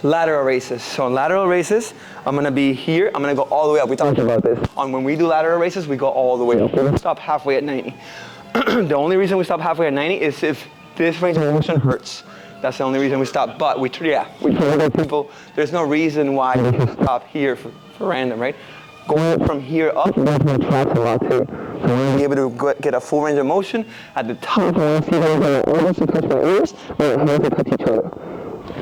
Lateral raises. So on lateral raises, I'm gonna be here. I'm gonna go all the way up. We talked about this. When we do lateral raises, we go all the way up. We don't stop halfway at 90. The only reason we stop halfway at 90 is if this range of motion hurts. That's the only reason we stop. But we tell other people, there's no reason why we should stop here for random, right? Going from here up, that's my traps a lot too. So I want to be able to get a full range of motion. At the top, I want to see how my elbows to touch my ears, or my hands to touch each other,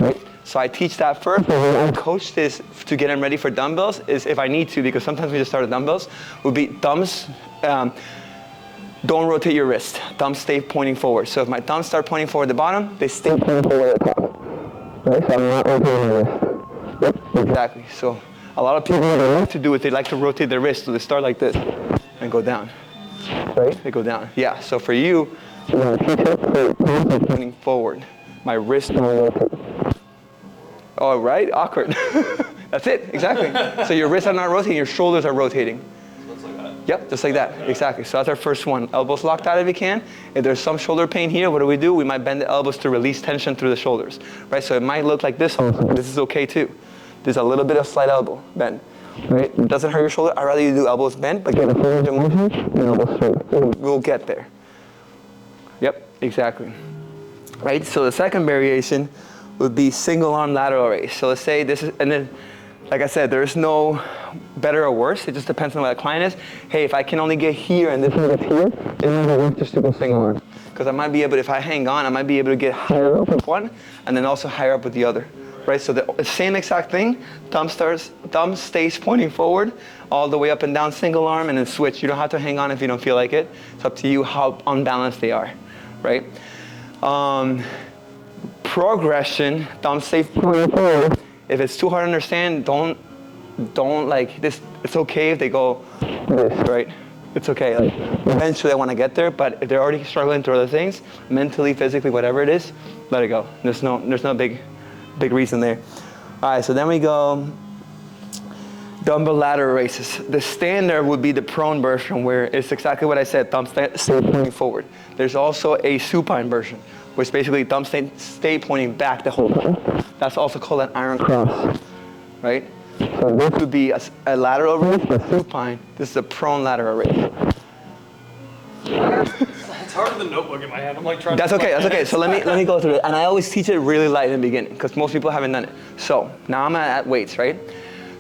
right? So I teach that first, and when I coach this to get them ready for dumbbells, is if I need to, because sometimes we just start with dumbbells, would be thumbs, don't rotate your wrist. Thumbs stay pointing forward. So if my thumbs start pointing forward at the bottom, they stay pointing forward at the top. Right, so I'm not rotating my wrist. Yep, exactly. So a lot of people, what they like to do is they like to rotate their wrist, so they start like this and go down. Right? They go down. Yeah, so for you, I'm going to teach it so thumbs pointing forward. My wrist don't rotate. Oh, right? Awkward. That's it, exactly. So your wrists are not rotating, your shoulders are rotating. So it's like that? Yep, just like that, exactly. So that's our first one. Elbows locked out if you can. If there's some shoulder pain here, what do? We might bend the elbows to release tension through the shoulders, right? So it might look like this also. This is okay too. There's a little bit of slight elbow bend, right? It doesn't hurt your shoulder. I'd rather you do elbows bent, but get a full range of motion and elbows straight. We'll get there. Yep, exactly. Right, so the second variation would be single arm lateral raise. So let's say this is, and then, like I said, there's no better or worse. It just depends on what the client is. Hey, if I can only get here and this one gets here, it might work just to go single arm. Because I might be able, if I hang on, I might be able to get higher up with one, and then also higher up with the other. Right, so the same exact thing, thumb stays pointing forward, all the way up and down, single arm, and then switch. You don't have to hang on if you don't feel like it. It's up to you how unbalanced they are, right? Progression, thumb stays pointing forward. If it's too hard to understand, don't like this. It's okay if they go this, right? It's okay. Like, eventually I want to get there, but if they're already struggling through other things, mentally, physically, whatever it is, let it go. There's no big reason there. All right, so then we go dumbbell lateral raises. The standard would be the prone version, where it's exactly what I said, thumbs stay pointing forward. There's also a supine version, which basically thumbs stay pointing back the whole time. That's also called an iron cross, right? So this would be a lateral raise, a supine. This is a prone lateral raise. It's harder than notebook in my hand. I'm like trying That's to okay, that's okay. So let me go through it. And I always teach it really light in the beginning, because most people haven't done it. So now I'm at weights, right?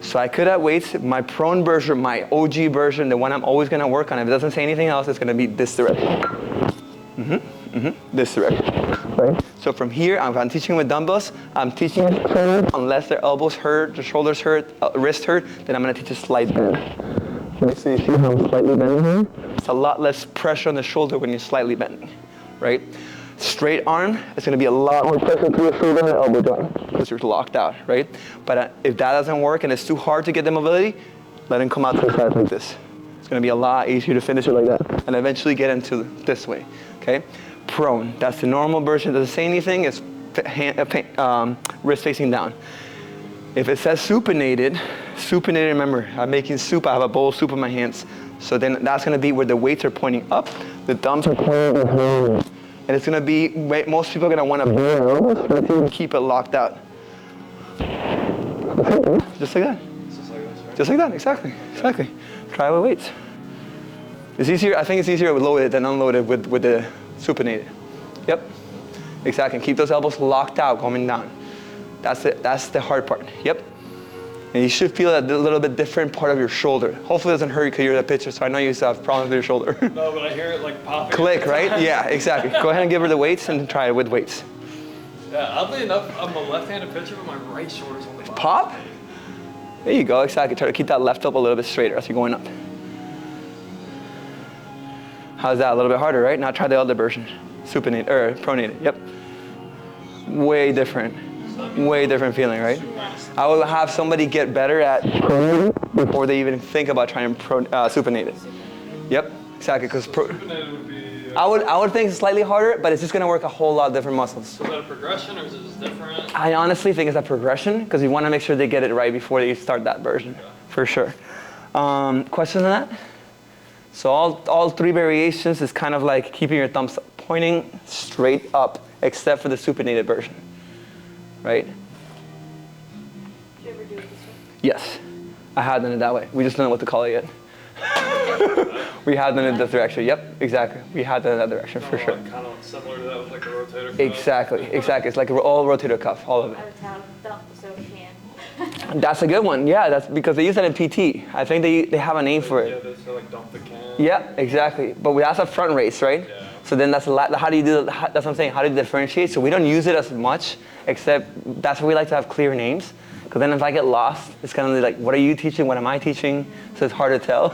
So I could at weights, my prone version, my OG version, the one I'm always gonna work on, if it doesn't say anything else, it's gonna be this direction. This direction, right? So from here, if I'm teaching with dumbbells, I'm teaching unless their elbows hurt, their shoulders hurt, wrist hurt, then I'm gonna teach a slight bend. Right, so you see how I'm slightly bending here? It's a lot less pressure on the shoulder when you're slightly bending, right? Straight arm, it's gonna be a lot more pressure through the shoulder and the elbow joint because you're locked out, right? But if that doesn't work and it's too hard to get the mobility, let them come out to the side like this. It's gonna be a lot easier to finish it like that and eventually get into this way, okay? Prone, that's the normal version. It doesn't say anything, it's wrist facing down. If it says supinated, remember, I'm making soup, I have a bowl of soup in my hands. So then that's gonna be where the weights are pointing up, the thumbs are pointing behind. And it's gonna be, most people are gonna wanna bend their elbows, but you can keep it locked out. Just like that. Just like that, exactly. Try with weights. It's easier, I think it's easier loaded than unloaded with the supinated. Yep, exactly. Keep those elbows locked out, going down. That's the hard part. Yep. And you should feel a little bit different part of your shoulder. Hopefully it doesn't hurt you because you're the pitcher, so I know you used to have problems with your shoulder. No, but I hear it like popping. Click, right? Yeah, exactly. Go ahead and give her the weights and try it with weights. Yeah, oddly enough, I'm a left-handed pitcher, but my right shoulder's on the bottom. Pop? There you go, exactly. Try to keep that left up a little bit straighter as you're going up. How's that? A little bit harder, right? Now try the other version. Supinated, or pronated, yep. Way different feeling, right? I will have somebody get better at pronated before they even think about trying supinated. Yep, exactly, because Supinated would be... I would think it's slightly harder, but it's just gonna work a whole lot of different muscles. So is that a progression or is it just different? I honestly think it's a progression because you want to make sure they get it right before you start that version, for sure. Questions on that? So all three variations is kind of like keeping your thumbs pointing straight up, except for the supinated version, right? do it this way? Yes. I had done it that way. We just don't know what to call it yet. We had done it this direction. Yep, exactly. We had done it that direction for sure. Kind of similar to that with like a rotator cuff. Exactly. It's like all rotator cuff, all of it. I would tell them dump so we can. That's a good one. Yeah, that's because they use that in PT. I think they have a name for Yeah, it. they say like dump the can. Yeah, exactly. But that's a front race, right? Yeah. So then that's how do you do? That's what I'm saying. How do you differentiate? So we don't use it as much, except that's why we like to have clear names. Because then if I get lost, it's kind of like, what are you teaching? What am I teaching? So it's hard to tell.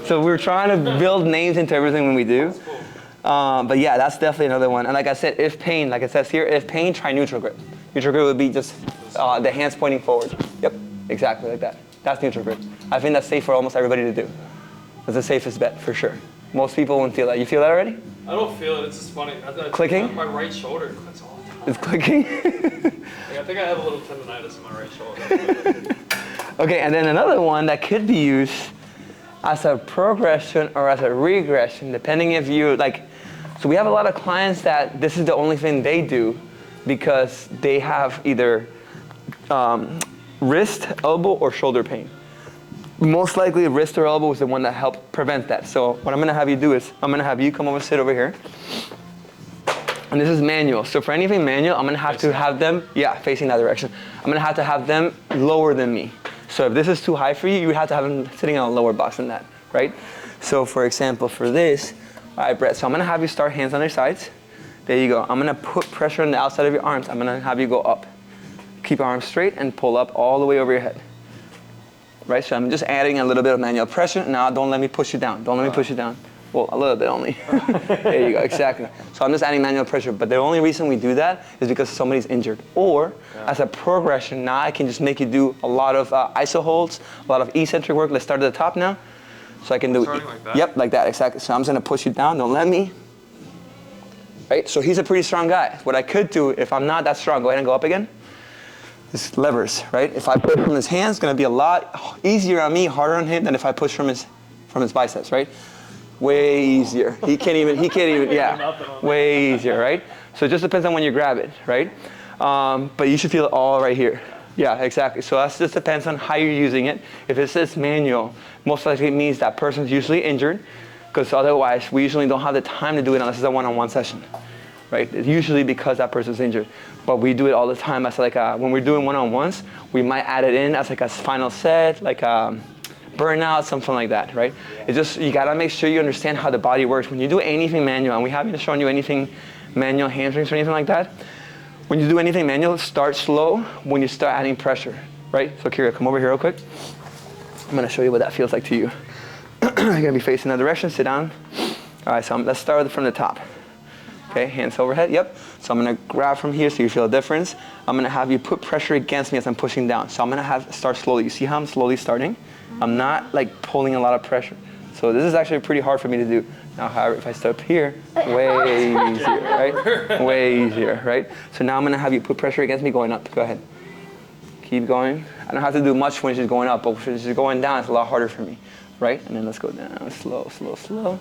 So we're trying to build names into everything when we do. But yeah, that's definitely another one. And like I said, if pain, like it says here, if pain, try neutral grip. Neutral grip would be just the hands pointing forward. Yep, exactly like that. That's neutral grip. I think that's safe for almost everybody to do. It's the safest bet for sure. Most people won't feel that. You feel that already? I don't feel it. It's just funny. Clicking? My right shoulder clicks all the time. It's clicking. Like, I think I have a little tendonitis in my right shoulder. Okay, and then another one that could be used as a progression or as a regression, depending if you like. So we have a lot of clients that this is the only thing they do because they have either wrist, elbow, or shoulder pain. Most likely wrist or elbow is the one that helps prevent that. So what I'm gonna have you do is, I'm gonna have you come over, sit over here. And this is manual. So for anything manual, I'm gonna have to have them, facing that direction. I'm gonna have to have them lower than me. So if this is too high for you, you would have to have them sitting on a lower box than that, right? So for example, for this, all right, Brett, so I'm gonna have you start hands on their sides. There you go. I'm gonna put pressure on the outside of your arms. I'm gonna have you go up. Keep your arms straight and pull up all the way over your head. Right, so I'm just adding a little bit of manual pressure. Now don't let me push you down. Don't let me push you down. Well, a little bit only. There you go, exactly. So I'm just adding manual pressure. But the only reason we do that is because somebody's injured. Or as a progression, now I can just make you do a lot of iso holds, a lot of eccentric work. Let's start at the top now. So I can do Starting like that? Yep, like that, exactly. So I'm just gonna push you down, don't let me. Right, so he's a pretty strong guy. What I could do, if I'm not that strong, go ahead and go up again. Just levers, right? If I push from his hands, it's gonna be a lot easier on me, harder on him than if I push from his biceps, right? Way easier. He can't even, yeah. Way easier, right? So it just depends on when you grab it, right? But you should feel it all right here. Yeah, exactly. So that just depends on how you're using it. If it says manual, most likely it means that person's usually injured, because otherwise we usually don't have the time to do it unless it's a one-on-one session, right? It's usually because that person's injured. But we do it all the time as like when we're doing one-on-ones, we might add it in as like a final set, like burnout, something like that, right? It's just, you gotta make sure you understand how the body works. When you do anything manual, and we haven't shown you anything manual hamstrings or anything like that, when you do anything manual, start slow when you start adding pressure, right? So Kira, come over here real quick. I'm gonna show you what that feels like to you. You're gonna be facing that direction, sit down. All right, so let's start from the top. Okay, hands overhead, yep. So I'm gonna grab from here so you feel a difference. I'm gonna have you put pressure against me as I'm pushing down. So I'm gonna start slowly. You see how I'm slowly starting? I'm not like pulling a lot of pressure. So this is actually pretty hard for me to do. Now, however, if I step here, way easier, right? Way easier, right? So now I'm gonna have you put pressure against me going up. Go ahead. Keep going. I don't have to do much when she's going up, but when she's going down, it's a lot harder for me, right? And then let's go down, slow, slow, slow.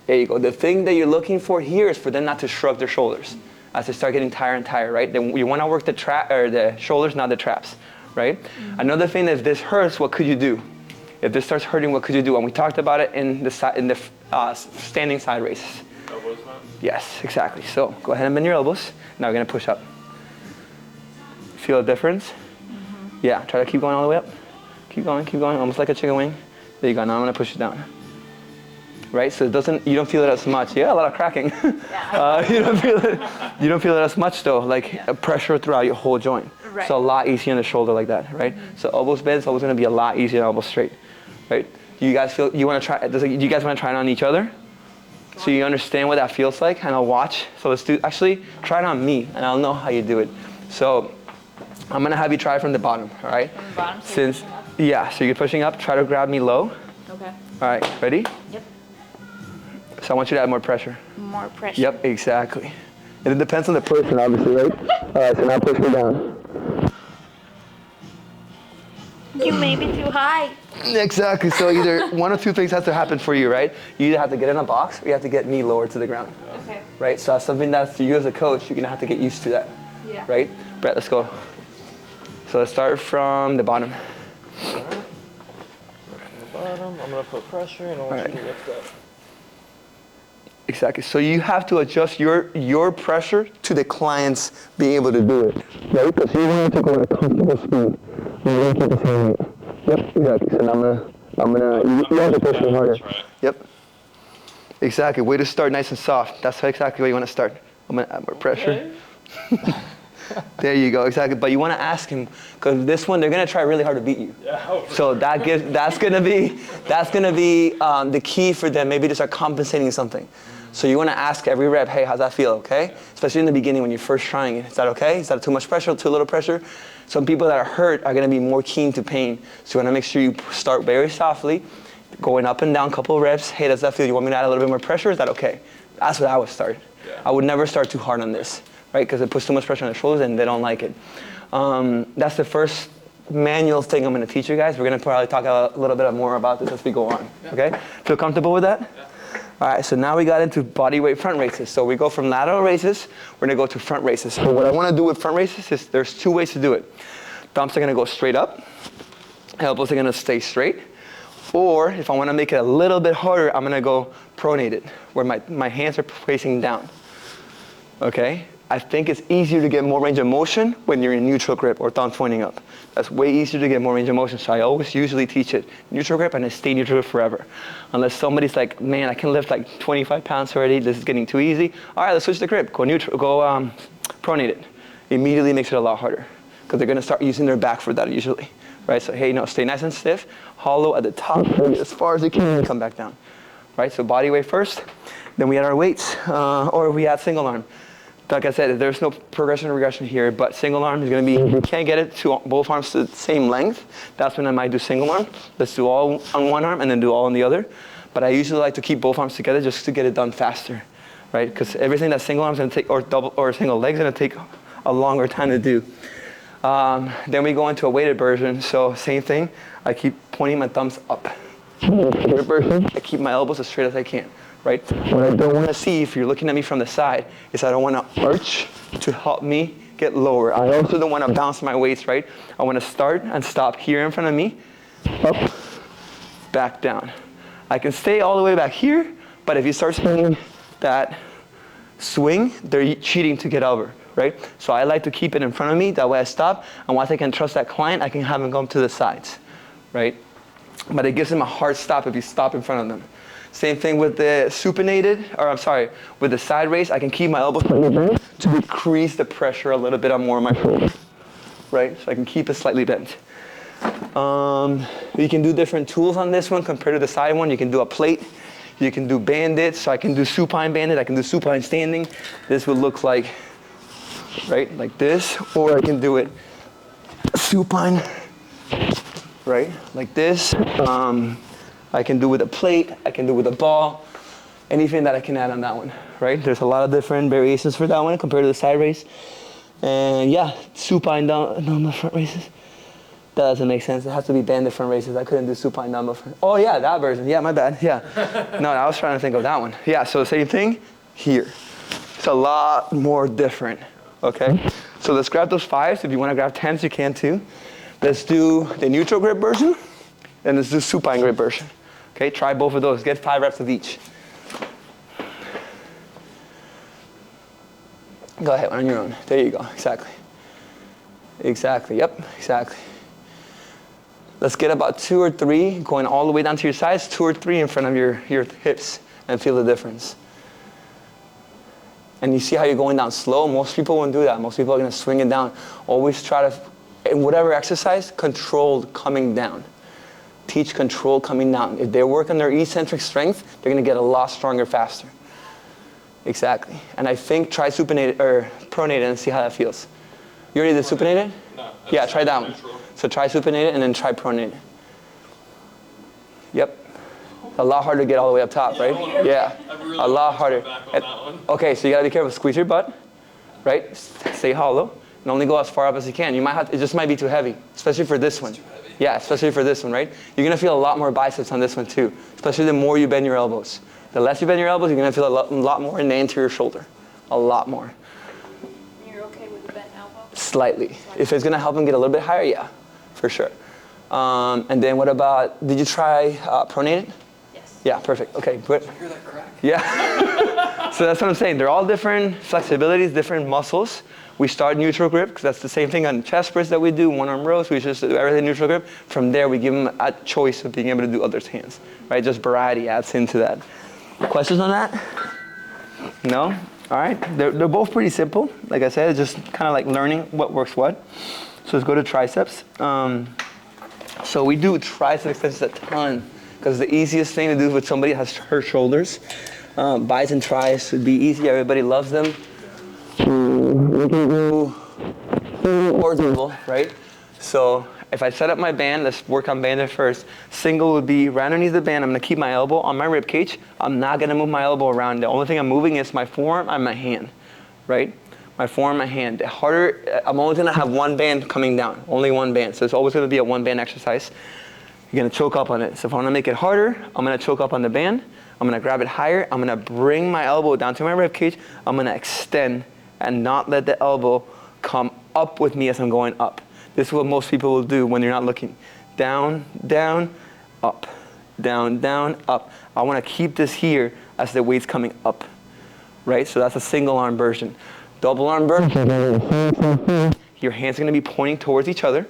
There you go. The thing that you're looking for here is for them not to shrug their shoulders as they start getting tired and tired, right? Then you want to work the shoulders, not the traps, right? Mm-hmm. Another thing that if this hurts, what could you do? If this starts hurting, what could you do? And we talked about it in the standing side races. Elbows now? Yes, exactly. So go ahead and bend your elbows. Now we're gonna push up. Feel a difference? Mm-hmm. Yeah. Try to keep going all the way up. Keep going, almost like a chicken wing. There you go. Now I'm gonna push it down. Right, so you don't feel it as much. Yeah, a lot of cracking. You don't feel it as much though, like pressure throughout your whole joint. Right. So a lot easier on the shoulder like that, right? Mm-hmm. So elbows bent is always going to be a lot easier than elbows straight, right? Do you guys feel? Do you guys want to try it on each other? So you understand what that feels like, and I'll watch. So let's actually try it on me, and I'll know how you do it. So I'm gonna have you try from the bottom, all right? From the bottom. So you're pushing up. Try to grab me low. Okay. All right, ready? Yep. So I want you to add more pressure. More pressure. Yep, exactly. And it depends on the person, obviously, right? All right, so now push me down. You may be too high. Exactly. So either one or two things has to happen for you, right? You either have to get in a box or you have to get me lower to the ground. Okay. Right? So that's something that's you as a coach, you're gonna have to get used to that. Yeah. Right? Brett, let's go. So So let's start from the bottom. Alright. From the bottom, I'm gonna put pressure and I want you to lift up. Exactly. So you have to adjust your pressure to the client's being able to do it, right? Because you want to go at a comfortable speed. You want to keep the same rate. Yep, exactly. So now I'm gonna. You have to push it harder. Right. Yep. Exactly. Way to start nice and soft. That's exactly where you want to start. I'm gonna add more pressure. Okay. There you go. Exactly. But you want to ask him, because this one they're gonna try really hard to beat you. Yeah. So that's gonna be the key for them. Maybe to start compensating something. So you want to ask every rep, hey, how's that feel, okay? Especially in the beginning when you're first trying it. Is that okay? Is that too much pressure, too little pressure? Some people that are hurt are going to be more keen to pain. So you want to make sure you start very softly, going up and down a couple of reps. Hey, does that feel? You want me to add a little bit more pressure? Is that okay? That's what I would start. Yeah. I would never start too hard on this, right? Because it puts too much pressure on the shoulders and they don't like it. That's the first manual thing I'm going to teach you guys. We're going to probably talk a little bit more about this as we go on, okay? Feel comfortable with that? Yeah. All right, so now we got into body weight front raises. So we go from lateral raises, we're gonna go to front raises. So what I wanna do with front raises is there's two ways to do it. Thumbs are gonna go straight up, elbows are gonna stay straight. Or if I wanna make it a little bit harder, I'm gonna go pronated, where my hands are facing down, okay? I think it's easier to get more range of motion when you're in neutral grip or thumbs pointing up. That's way easier to get more range of motion, so I always usually teach it neutral grip and I stay neutral grip forever. Unless somebody's like, man, I can lift like 25 pounds already, this is getting too easy. All right, let's switch the grip, go neutral, go pronated. Immediately makes it a lot harder because they're gonna start using their back for that usually, right? So hey, no, stay nice and stiff, hollow at the top, as far as you can, and come back down, right? So body weight first, then we add our weights, or we add single arm. Like I said, there's no progression or regression here, but single arm is going to be, if you can't get it to both arms to the same length, that's when I might do single arm. Let's do all on one arm and then do all on the other. But I usually like to keep both arms together just to get it done faster, right? Because everything that single arm is going to take, or double or single leg is going to take a longer time to do. Then we go into a weighted version. So same thing, I keep pointing my thumbs up. Weighted version, I keep my elbows as straight as I can. Right? What I don't want to see, if you're looking at me from the side, is I don't want to arch to help me get lower. I also don't want to bounce my weights, right? I want to start and stop here in front of me, up, back down. I can stay all the way back here, but if you start seeing that swing, they're cheating to get over, right? So I like to keep it in front of me, that way I stop, and once I can trust that client, I can have them come to the sides, right? But it gives them a hard stop if you stop in front of them. Same thing with the with the side raise, I can keep my elbows slightly bent to decrease the pressure a little bit on more of my shoulder, right? So I can keep it slightly bent. You can do different tools on this one compared to the side one. You can do a plate, you can do bandits, so I can do supine bandit, I can do supine standing. This would look like, right, like this, or I can do it supine, right, like this. I can do with a plate, I can do with a ball, anything that I can add on that one, right? There's a lot of different variations for that one compared to the side raise. And yeah, supine dumbbell front raises. That doesn't make sense. It has to be banded front raises. I couldn't do supine dumbbell front. Oh yeah, that version. Yeah, my bad. Yeah. No, I was trying to think of that one. Yeah, so same thing here. It's a lot more different, okay? So let's grab those 5s. If you want to grab 10s, you can too. Let's do the neutral grip version, and let's do supine grip version. Okay, try both of those. Get 5 reps of each. Go ahead, on your own. There you go, exactly. Exactly, yep, exactly. Let's get about 2 or 3, going all the way down to your sides, 2 or 3 in front of your hips, and feel the difference. And you see how you're going down slow? Most people won't do that. Most people are gonna swing it down. Always try to, in whatever exercise, controlled coming down. Teach control coming down. If they work on their eccentric strength, they're going to get a lot stronger faster. Exactly. And I think try supinated or pronated and see how that feels. You already did supinated? No. Yeah, try that one. So try supinated and then try pronated. Yep. A lot harder to get all the way up top, right? Yeah. A lot harder. Okay, so you got to be careful. Squeeze your butt, right? Stay hollow. And only go as far up as you can. You might have to, it just might be too heavy, especially for this one. Yeah, especially for this one, right? You're going to feel a lot more biceps on this one too, especially the more you bend your elbows. The less you bend your elbows, you're going to feel a lot more in the anterior shoulder. A lot more. You're okay with the bent elbow? Slightly. If it's gonna help him get a little bit higher, yeah, for sure. And then what about, did you try pronated? Yes. Yeah, perfect. Okay, good. Did you hear that crack? Yeah. So that's what I'm saying. They're all different flexibilities, different muscles. We start neutral grip, because that's the same thing on chest press that we do, one-arm rows. We just do everything neutral grip. From there, we give them a choice of being able to do other hands, right? Just variety adds into that. Questions on that? No? All right. They're both pretty simple. Like I said, it's just kind of like learning what works what. So let's go to triceps. So we do tricep extensions a ton, because the easiest thing to do with somebody that has hurt shoulders. Biceps and tries would be easy. Everybody loves them. We can do horizontal, right? So if I set up my band, let's work on band at first. Single would be right underneath the band. I'm gonna keep my elbow on my rib cage. I'm not gonna move my elbow around. The only thing I'm moving is my forearm and my hand, right? My forearm, my hand. The harder, I'm only gonna have one band coming down, only one band. So it's always gonna be a one band exercise. You're gonna choke up on it. So if I wanna make it harder, I'm gonna choke up on the band. I'm gonna grab it higher. I'm gonna bring my elbow down to my rib cage. I'm gonna extend and not let the elbow come up with me as I'm going up. This is what most people will do when you're not looking. Down, down, up. Down, down, up. I want to keep this here as the weight's coming up, right? So that's a single arm version. Double arm version. Your hands are going to be pointing towards each other.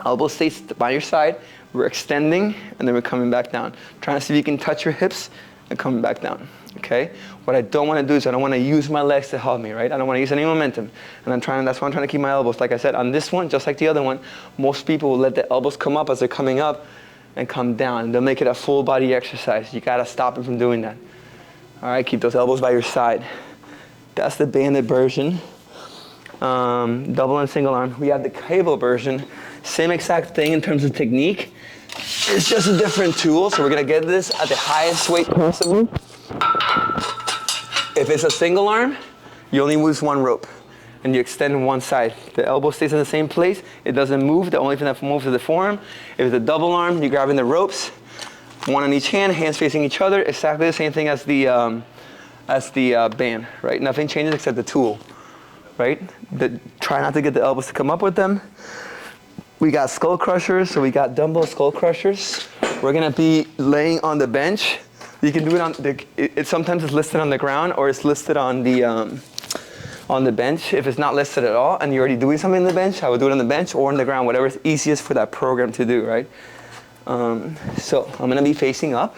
Elbow stays by your side. We're extending, and then we're coming back down. Trying to see if you can touch your hips and coming back down. Okay? What I don't want to do is I don't want to use my legs to help me, right? I don't want to use any momentum. And that's why I'm trying to keep my elbows. Like I said, on this one, just like the other one, most people will let the elbows come up as they're coming up and come down. They'll make it a full body exercise. You got to stop them from doing that. All right, keep those elbows by your side. That's the banded version. Double and single arm. We have the cable version. Same exact thing in terms of technique. It's just a different tool. So we're going to get this at the highest weight possible. If it's a single arm, you only use one rope and you extend one side. The elbow stays in the same place. It doesn't move. The only thing that moves is the forearm. If it's a double arm, you're grabbing the ropes, one on each hand, hands facing each other. Exactly the same thing as the band, right? Nothing changes except the tool, right? Try not to get the elbows to come up with them. We got skull crushers, so we got dumbbell skull crushers. We're gonna be laying on the bench. You can do it on sometimes it's listed on the ground or it's listed on the bench. If it's not listed at all and you're already doing something on the bench, I would do it on the bench or on the ground, whatever is easiest for that program to do, right? So I'm gonna be facing up.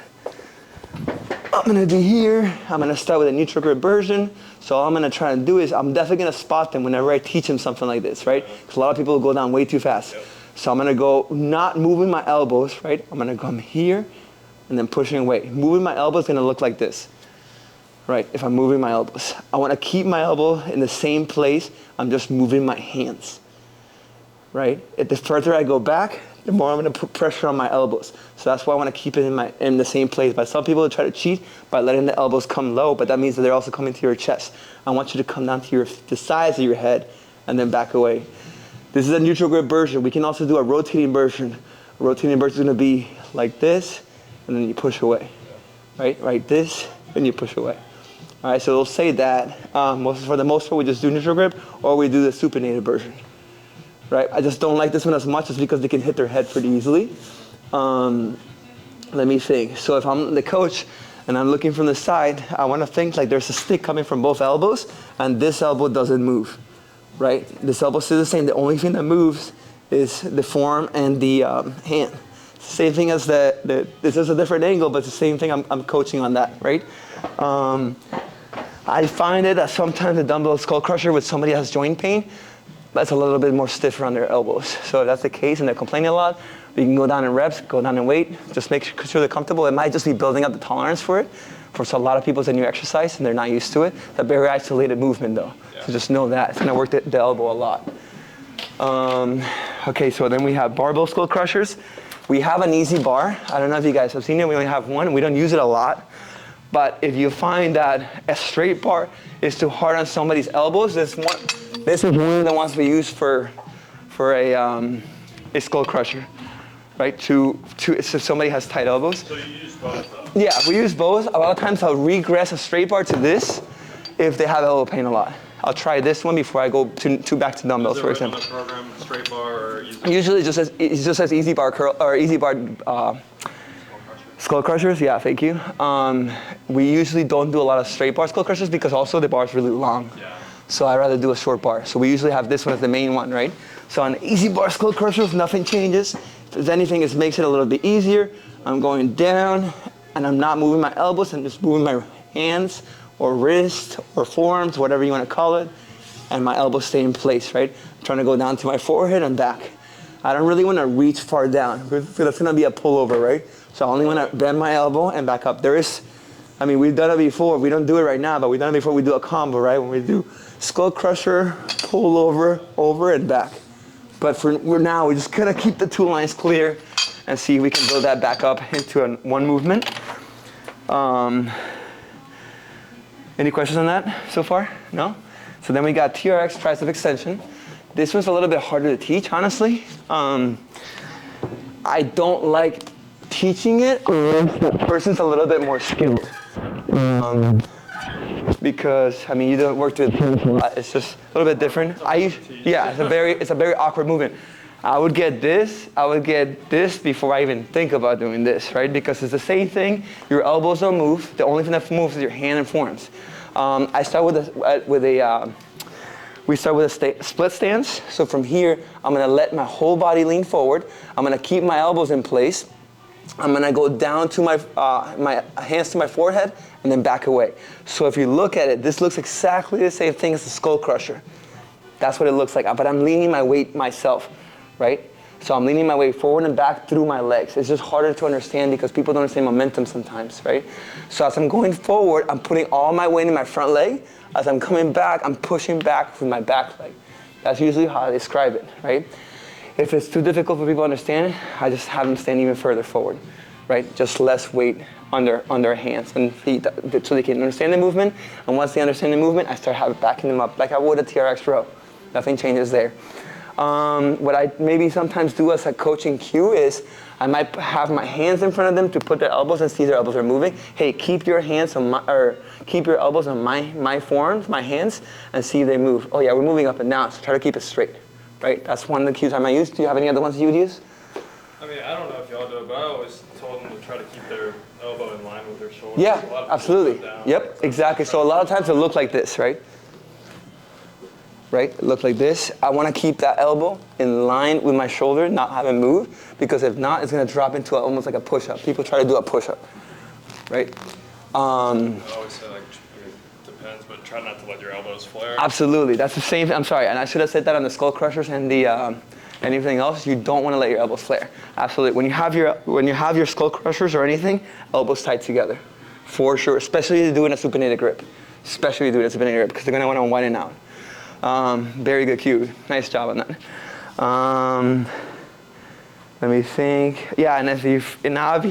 I'm gonna be here. I'm gonna start with a neutral grip version. So all I'm gonna try to do is I'm definitely gonna spot them whenever I teach them something like this, right? Because a lot of people will go down way too fast. Yep. So I'm gonna go not moving my elbows, right? I'm gonna come here and then pushing away. Moving my elbow is gonna look like this, right? If I'm moving my elbows. I wanna keep my elbow in the same place. I'm just moving my hands, right? The further I go back, the more I'm gonna put pressure on my elbows. So that's why I wanna keep it in the same place. But some people try to cheat by letting the elbows come low, but that means that they're also coming to your chest. I want you to come down to the sides of your head and then back away. This is a neutral grip version. We can also do a rotating version. A rotating version is gonna be like this, and then you push away, right? Right, this, and you push away. All right, so they'll say that. For the most part, we just do neutral grip, or we do the supinated version, right? I just don't like this one as much just because they can hit their head pretty easily. Let me think. So if I'm the coach and I'm looking from the side, I want to think like there's a stick coming from both elbows, and this elbow doesn't move, right? This elbow stays the same. The only thing that moves is the forearm and the hand. Same thing as this is a different angle, but it's the same thing. I'm coaching on that, right? I find it that sometimes the dumbbell skull crusher with somebody that has joint pain, that's a little bit more stiffer on their elbows. So if that's the case and they're complaining a lot, we can go down in reps, go down in weight, just make sure they're comfortable. It might just be building up the tolerance for it. For a lot of people, it's a new exercise and they're not used to it. It's a very isolated movement though. Yeah. So just know that. It's gonna work the elbow a lot. Okay, so then we have barbell skull crushers. We have an easy bar. I don't know if you guys have seen it. We only have one. We don't use it a lot. But if you find that a straight bar is too hard on somebody's elbows, this is one of the ones we use for a skull crusher, right? So somebody has tight elbows. So you use both though? Yeah, we use both. A lot of times I'll regress a straight bar to this if they have elbow pain a lot. I'll try this one before I go to back to dumbbells, for example. Program, straight bar, or Usually it just says easy bar curl or easy bar skull crushers. Yeah, thank you. We usually don't do a lot of straight bar skull crushers because also the bar is really long. Yeah. So I'd rather do a short bar. So we usually have this one as the main one, right? So on easy bar skull crushers, nothing changes. If there's anything, it makes it a little bit easier. I'm going down and I'm not moving my elbows, I'm just moving my hands or wrist or forearms, whatever you want to call it. And my elbows stay in place, right? I'm trying to go down to my forehead and back. I don't really want to reach far down because that's going to be a pullover, right? So I only want to bend my elbow and back up. We've done it before. We don't do it right now, but we've done it before. We do a combo, right? When we do skull crusher, pull over and back. But for now, we're just going to keep the two lines clear and see if we can build that back up into one movement. Any questions on that so far? No? So then we got TRX, tricep extension. This one's a little bit harder to teach, honestly. I don't like teaching it unless the person's a little bit more skilled. Because you don't work with a lot. It's just a little bit different. It's a very awkward movement. I would get this before I even think about doing this, right? Because it's the same thing. Your elbows don't move. The only thing that moves is your hand and forearms. We start with a split stance. So from here, I'm gonna let my whole body lean forward. I'm gonna keep my elbows in place. I'm gonna go down to my hands to my forehead and then back away. So if you look at it, this looks exactly the same thing as the skull crusher. That's what it looks like, but I'm leaning my weight myself, right? So I'm leaning my weight forward and back through my legs. It's just harder to understand because people don't understand momentum sometimes, right? So as I'm going forward, I'm putting all my weight in my front leg. As I'm coming back, I'm pushing back with my back leg. That's usually how I describe it, right? If it's too difficult for people to understand, I just have them stand even further forward, right? Just less weight under hands and feet so they can understand the movement. And once they understand the movement, I start backing them up like I would a TRX row. Nothing changes there. What I maybe sometimes do as a coaching cue is I might have my hands in front of them to put their elbows and see their elbows are moving. Hey, keep your hands on keep your elbows on my forearms, my hands, and see if they move. Oh yeah, we're moving up and down, so try to keep it straight, right? That's one of the cues I might use. Do you have any other ones you would use? I don't know if y'all do it, but I always told them to try to keep their elbow in line with their shoulder. Yeah, absolutely. Yep, exactly. So a lot of times it'll look like this, right? Right? Look like this. I want to keep that elbow in line with my shoulder, not have it move, because if not, it's going to drop into almost like a push-up. People try to do a push-up, right? I always say it depends, but try not to let your elbows flare. Absolutely. That's the same. I'm sorry, and I should have said that on the skull crushers and the anything else. You don't want to let your elbows flare. Absolutely. When you have your skull crushers or anything, elbows tight together, for sure. Especially if you're doing a supinated grip. Because they're going to want to widen out. Very good cue. Nice job on that. Let me think. Yeah, and if you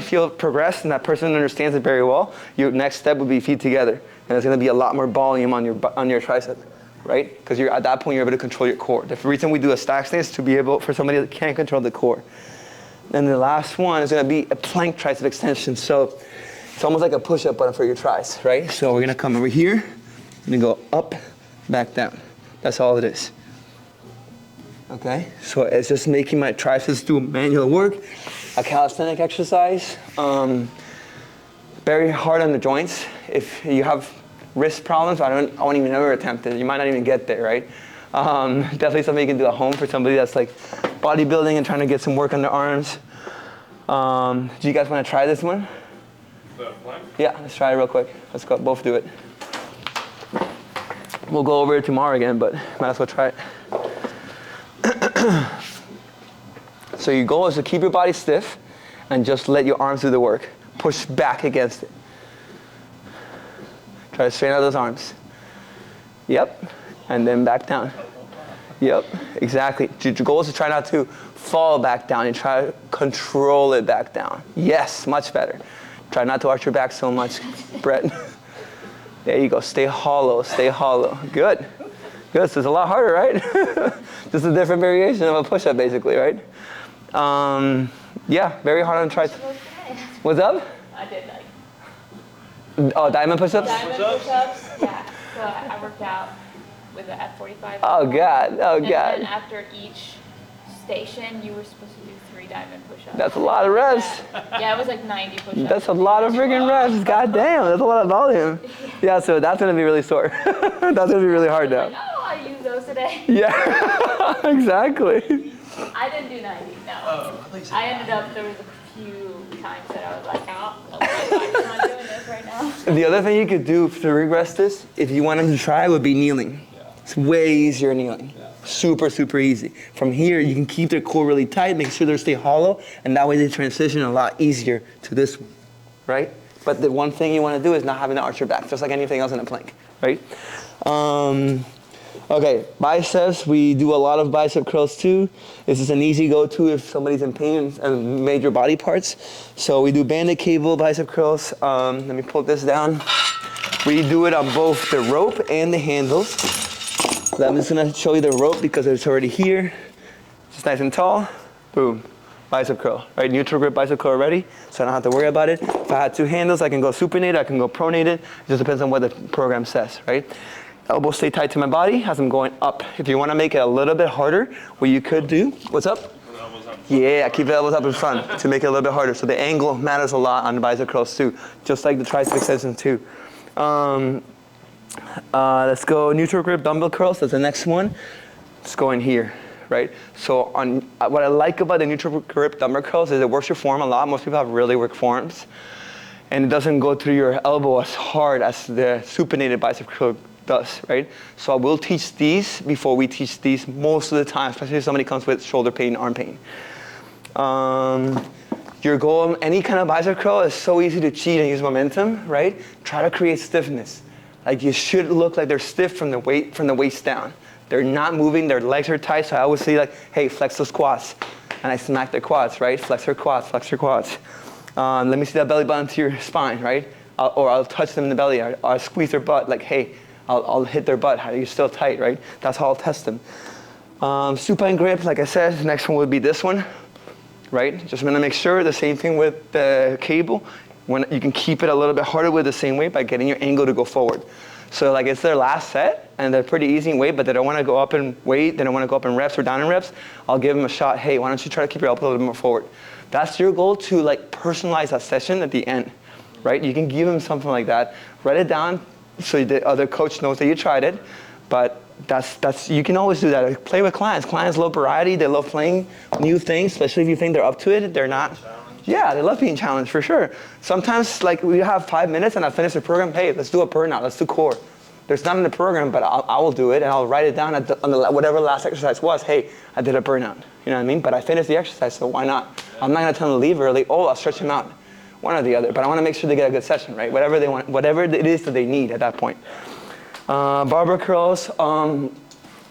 feel progressed and that person understands it very well, your next step would be feet together, and there's going to be a lot more volume on your tricep, right? Because at that point you're able to control your core. The reason we do a stack stance is to be able for somebody that can't control the core. Then the last one is going to be a plank tricep extension. So it's almost like a push-up button for your tris, right? So we're going to come over here and go up, back down. That's all it is. Okay, so it's just making my triceps do manual work, a calisthenic exercise. Very hard on the joints. If you have wrist problems, I won't even ever attempt it. You might not even get there, right? Definitely something you can do at home for somebody that's like bodybuilding and trying to get some work on their arms. Do you guys want to try this one? The plank? Yeah, let's try it real quick. Let's go, both do it. We'll go over it tomorrow again, but might as well try it. So your goal is to keep your body stiff and just let your arms do the work. Push back against it. Try to straighten out those arms. Yep, and then back down. Yep, exactly. Your goal is to try not to fall back down and try to control it back down. Yes, much better. Try not to arch your back so much, Brett. There you go, stay hollow. Good. So it's a lot harder, right? Just a different variation of a push-up, basically, right? Yeah, very hard on triceps. What's up? I did diamond push-ups? Diamond push-ups, yeah. So I worked out with the F45. Oh God, oh And God. then after each station, you were supposed to do 3 diamond push-ups. That's a lot of reps. Yeah, it was like 90 push-ups. That's a lot of freaking reps. God damn, that's a lot of volume. Yeah, so that's gonna be really sore. That's gonna be really hard now. Like, oh, I used those today. Yeah, exactly. I didn't do 90, no. I ended up, there was a few times that I was like, oh, I'm not doing this right now. The other thing you could do to regress this, if you wanted to try, would be kneeling. It's way easier kneeling. Super, super easy. From here, you can keep their core really tight, make sure they stay hollow, and that way they transition a lot easier to this one, right? But the one thing you want to do is not having to arch your back, just like anything else in a plank, right? Okay, biceps, we do a lot of bicep curls too. This is an easy go-to if somebody's in pain and major body parts. So we do banded cable bicep curls. Let me pull this down. We do it on both the rope and the handles. I'm just gonna show you the rope because it's already here. It's nice and tall. Boom, bicep curl, right? Neutral grip bicep curl already, so I don't have to worry about it. If I had 2 handles, I can go supinated, I can go pronated. It just depends on what the program says, right? Elbows stay tight to my body as I'm going up. If you wanna make it a little bit harder, what you could do, what's up? Yeah, keep the elbows up in front to make it a little bit harder. So the angle matters a lot on the bicep curls too, just like the tricep extension too. Let's go neutral grip dumbbell curls. That's the next one. Let's go in here, right? So on what I like about the neutral grip dumbbell curls is it works your form a lot. Most people have really weak forms, and it doesn't go through your elbow as hard as the supinated bicep curl does, right? So I will teach these before we teach these most of the time, especially if somebody comes with shoulder pain, arm pain. Your goal, any kind of bicep curl, is so easy to cheat and use momentum, right? Try to create stiffness. Like you should look like they're stiff from the waist down. They're not moving, their legs are tight, so I always say like, hey, flex those quads. And I smack their quads, right? Flex your quads, flex your quads. Let me see that belly button to your spine, right? I'll touch them in the belly, or I'll squeeze their butt, like, hey, I'll hit their butt. Are you still tight, right? That's how I'll test them. Supine grip, like I said, the next one would be this one, right? Just gonna make sure, the same thing with the cable, when you can keep it a little bit harder with the same weight by getting your angle to go forward. So like it's their last set, and they're pretty easy in weight, but they don't wanna go up in weight, they don't wanna go up in reps or down in reps. I'll give them a shot, hey, why don't you try to keep your elbow a little bit more forward? That's your goal, to like personalize that session at the end, right? You can give them something like that, write it down, so the other coach knows that you tried it, but that's you can always do that. Like, play with clients. Clients love variety. They love playing new things, especially if you think they're up to it. They're not. Yeah, they love being challenged for sure. Sometimes, like, we have 5 minutes and I finish the program. Hey, let's do a burnout. Let's do core. There's not in the program, but I will do it and I'll write it down on the, whatever last exercise was. Hey, I did a burnout. You know what I mean? But I finished the exercise, so why not? I'm not gonna tell them to leave early. Oh, I'll stretch them out. One or the other, but I want to make sure they get a good session, right? Whatever they want, whatever it is that they need at that point. Barbell curls.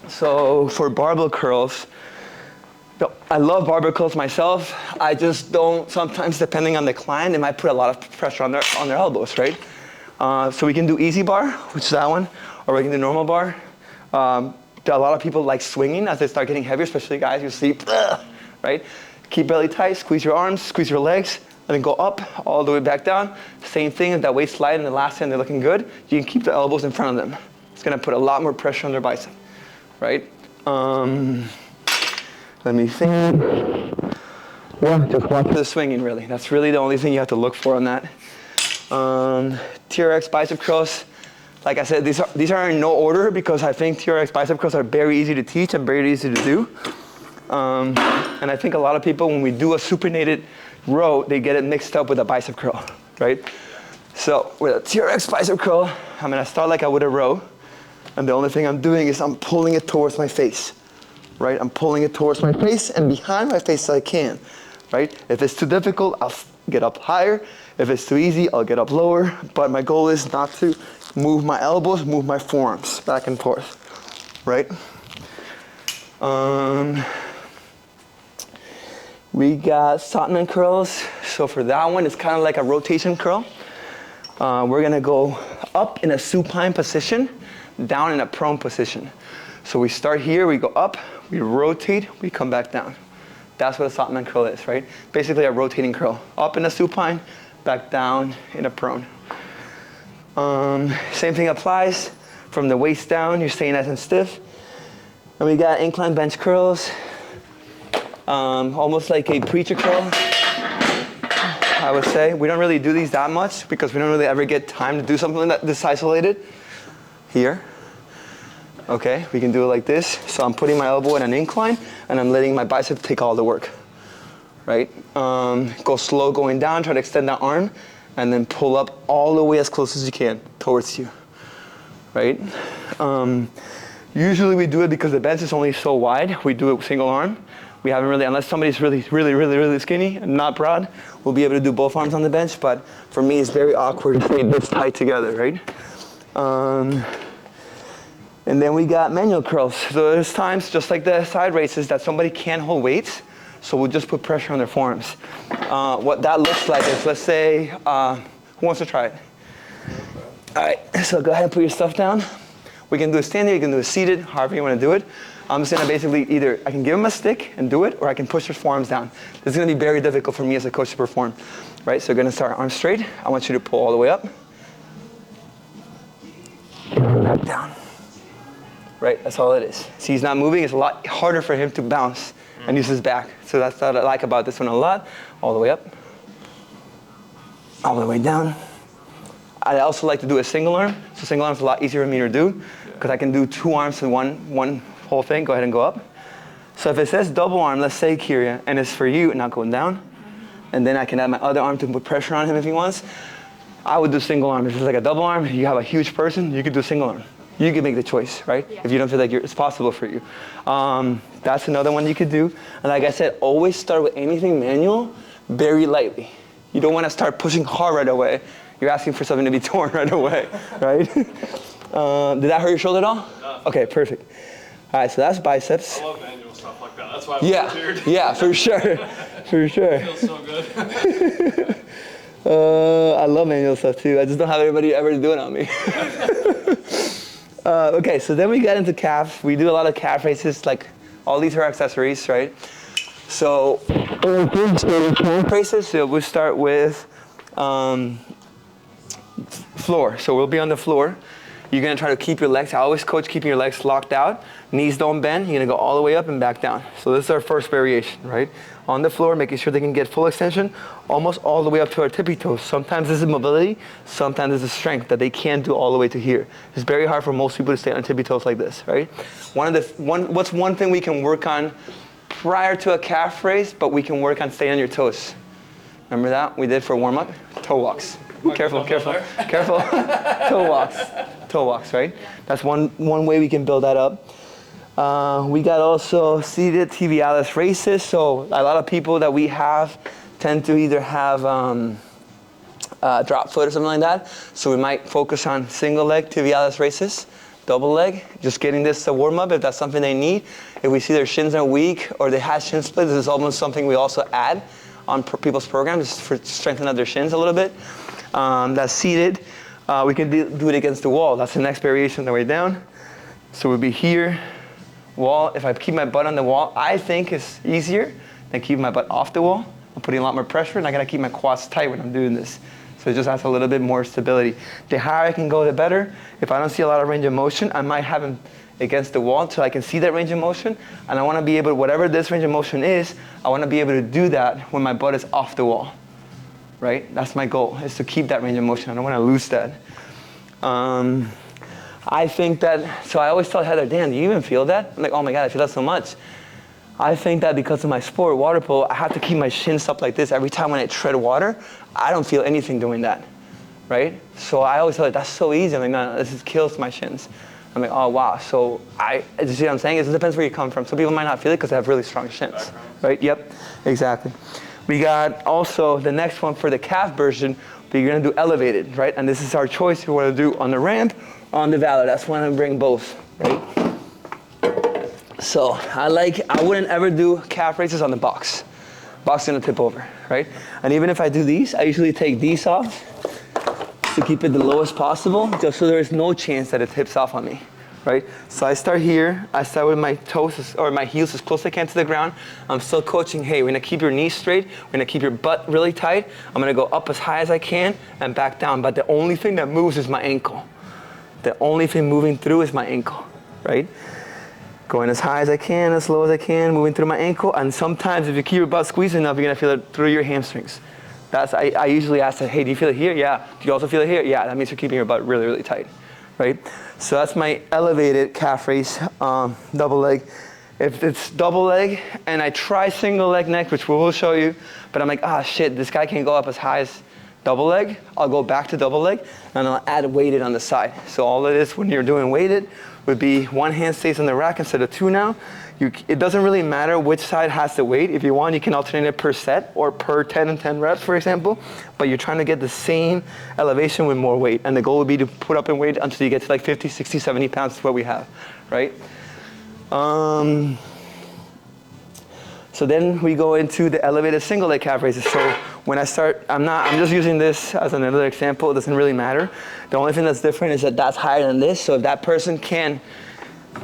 So for barbell curls, I love barbell curls myself. I just don't, sometimes depending on the client, it might put a lot of pressure on their elbows, right? So we can do easy bar, which is that one, or we can do normal bar. A lot of people like swinging as they start getting heavier, especially guys, you see, right? Keep belly tight, squeeze your arms, squeeze your legs, and then go up, all the way back down. Same thing, if that waist slide in the last hand, they're looking good. You can keep the elbows in front of them. It's gonna put a lot more pressure on their bicep, right? Let me think. Yeah, just watch the swinging, really. That's really the only thing you have to look for on that. TRX bicep curls. Like I said, these are in no order because I think TRX bicep curls are very easy to teach and very easy to do. And I think a lot of people, when we do a supinated row, they get it mixed up with a bicep curl, right? So with a TRX bicep curl, I'm gonna start like I would a row, and the only thing I'm doing is I'm pulling it towards my face, right? I'm pulling it towards my face and behind my face so I can, right? If it's too difficult, I'll get up higher. If it's too easy, I'll get up lower, but my goal is not to move my elbows, move my forearms back and forth, right? We got Sotman curls. So for that one, it's kind of like a rotation curl. We're gonna go up in a supine position, down in a prone position. So we start here, we go up, we rotate, we come back down. That's what a Sotman curl is, right? Basically a rotating curl. Up in a supine, back down in a prone. Same thing applies from the waist down, you're staying nice and stiff. And we got incline bench curls, almost like a preacher curl, I would say. We don't really do these that much because we don't really ever get time to do something like this isolated. Here, okay, we can do it like this. So I'm putting my elbow in an incline and I'm letting my bicep take all the work, right? Go slow going down, try to extend that arm, and then pull up all the way as close as you can towards you, right? Usually we do it because the bench is only so wide. We do it single arm. We haven't really, unless somebody's really skinny and not broad, we'll be able to do both arms on the bench. But for me, it's very awkward to stay this tight together, right? And then we got manual curls. So there's times, just like the side raises, that somebody can't hold weights. So we'll just put pressure on their forearms. What that looks like is, let's say, who wants to try it? All right, so go ahead and put your stuff down. We can do it standing, you can do it seated, however you want to do it. I'm just gonna basically either, I can give them a stick and do it, or I can push their forearms down. This is gonna be very difficult for me as a coach to perform, right? So we're gonna start arms straight. I want you to pull all the way up. And back down. Right, that's all it is. See, he's not moving, it's a lot harder for him to bounce and use his back. So that's what I like about this one a lot. All the way up, all the way down. I also like to do a single arm. So single arm is a lot easier for me to do because I can do two arms in one whole thing. Go ahead and go up. So if it says double arm, let's say Kyria, and it's for you, not going down, and then I can add my other arm to put pressure on him if he wants, I would do single arm. If it's like a double arm, you have a huge person, you could do single arm. You can make the choice, right? Yeah. If you don't feel like it's possible for you. That's another one you could do. And like I said, always start with anything manual very lightly. You don't want to start pushing hard right away. You're asking for something to be torn right away, right? Did that hurt your shoulder at all? No. Okay, perfect. All right, so that's biceps. I love manual stuff like that. That's why I volunteered. Yeah, for sure, for sure. It feels so good. I love manual stuff too. I just don't have anybody ever do it on me. Okay, so then we got into calf. We do a lot of calf raises, like all these are accessories, right? So calf raises, so we'll start with floor. So we'll be on the floor. You're gonna try to keep your legs, I always coach keeping your legs locked out, knees don't bend, you're gonna go all the way up and back down. So this is our first variation, right? On the floor, making sure they can get full extension, almost all the way up to our tippy toes. Sometimes this is mobility, sometimes this is strength that they can't do all the way to here. It's very hard for most people to stay on tippy toes like this, right? What's one thing we can work on prior to a calf raise, but we can work on staying on your toes? Remember that we did for warm up? Toe walks. Careful. Toe walks, right? That's one way we can build that up. We got also seated tibialis races. So a lot of people that we have tend to either have drop foot or something like that. So we might focus on single leg tibialis races, double leg, just getting this to warm up if that's something they need. If we see their shins are weak or they have shin splits, this is almost something we also add on people's programs just to strengthen up their shins a little bit. That's seated. We can do it against the wall. That's the next variation on the way down. So we'll be here, wall. If I keep my butt on the wall, I think it's easier than keeping my butt off the wall. I'm putting a lot more pressure and I gotta keep my quads tight when I'm doing this. So it just adds a little bit more stability. The higher I can go, the better. If I don't see a lot of range of motion, I might have him against the wall until I can see that range of motion. And I wanna be able to, whatever this range of motion is, I wanna be able to do that when my butt is off the wall. Right? That's my goal, is to keep that range of motion. I don't want to lose that. I think that, so I always tell Heather, Dan, do you even feel that? I'm like, oh my God, I feel that so much. I think that because of my sport, water polo, I have to keep my shins up like this every time when I tread water. I don't feel anything doing that, right? So I always tell her, that's so easy. I'm like, no, this kills my shins. I'm like, oh wow. So you see what I'm saying? It depends where you come from. Some people might not feel it because they have really strong shins, right? Yep, exactly. We got also the next one for the calf version, but you're gonna do elevated, right? And this is our choice if you wanna do on the ramp, on the Valor. That's when I bring both, right? So I wouldn't ever do calf raises on the box. Box is gonna tip over, right? And even if I do these, I usually take these off to keep it the lowest possible, just so there is no chance that it tips off on me. Right? So I start here, I start with my toes or my heels as close as I can to the ground. I'm still coaching, hey, we're gonna keep your knees straight, we're gonna keep your butt really tight. I'm gonna go up as high as I can and back down, but the only thing that moves is my ankle. The only thing moving through is my ankle, right? Going as high as I can, as low as I can, moving through my ankle. And sometimes if you keep your butt squeezed enough, you're gonna feel it through your hamstrings. I usually ask that, hey, do you feel it here? Yeah. Do you also feel it here? Yeah, that means you're keeping your butt really, really tight, right? So that's my elevated calf raise, double leg. If it's double leg and I try single leg next, which we will show you, but I'm like, ah, shit, this guy can't go up as high as double leg, I'll go back to double leg and I'll add weighted on the side. So all it is when you're doing weighted would be one hand stays on the rack instead of two now. It doesn't really matter which side has the weight. If you want, you can alternate it per set or per 10 and 10 reps, for example. But you're trying to get the same elevation with more weight. And the goal would be to put up in weight until you get to like 50, 60, 70 pounds is what we have, right? So then we go into the elevated single leg calf raises. So when I start, I'm just using this as another example. It doesn't really matter. The only thing that's different is that that's higher than this. So if that person can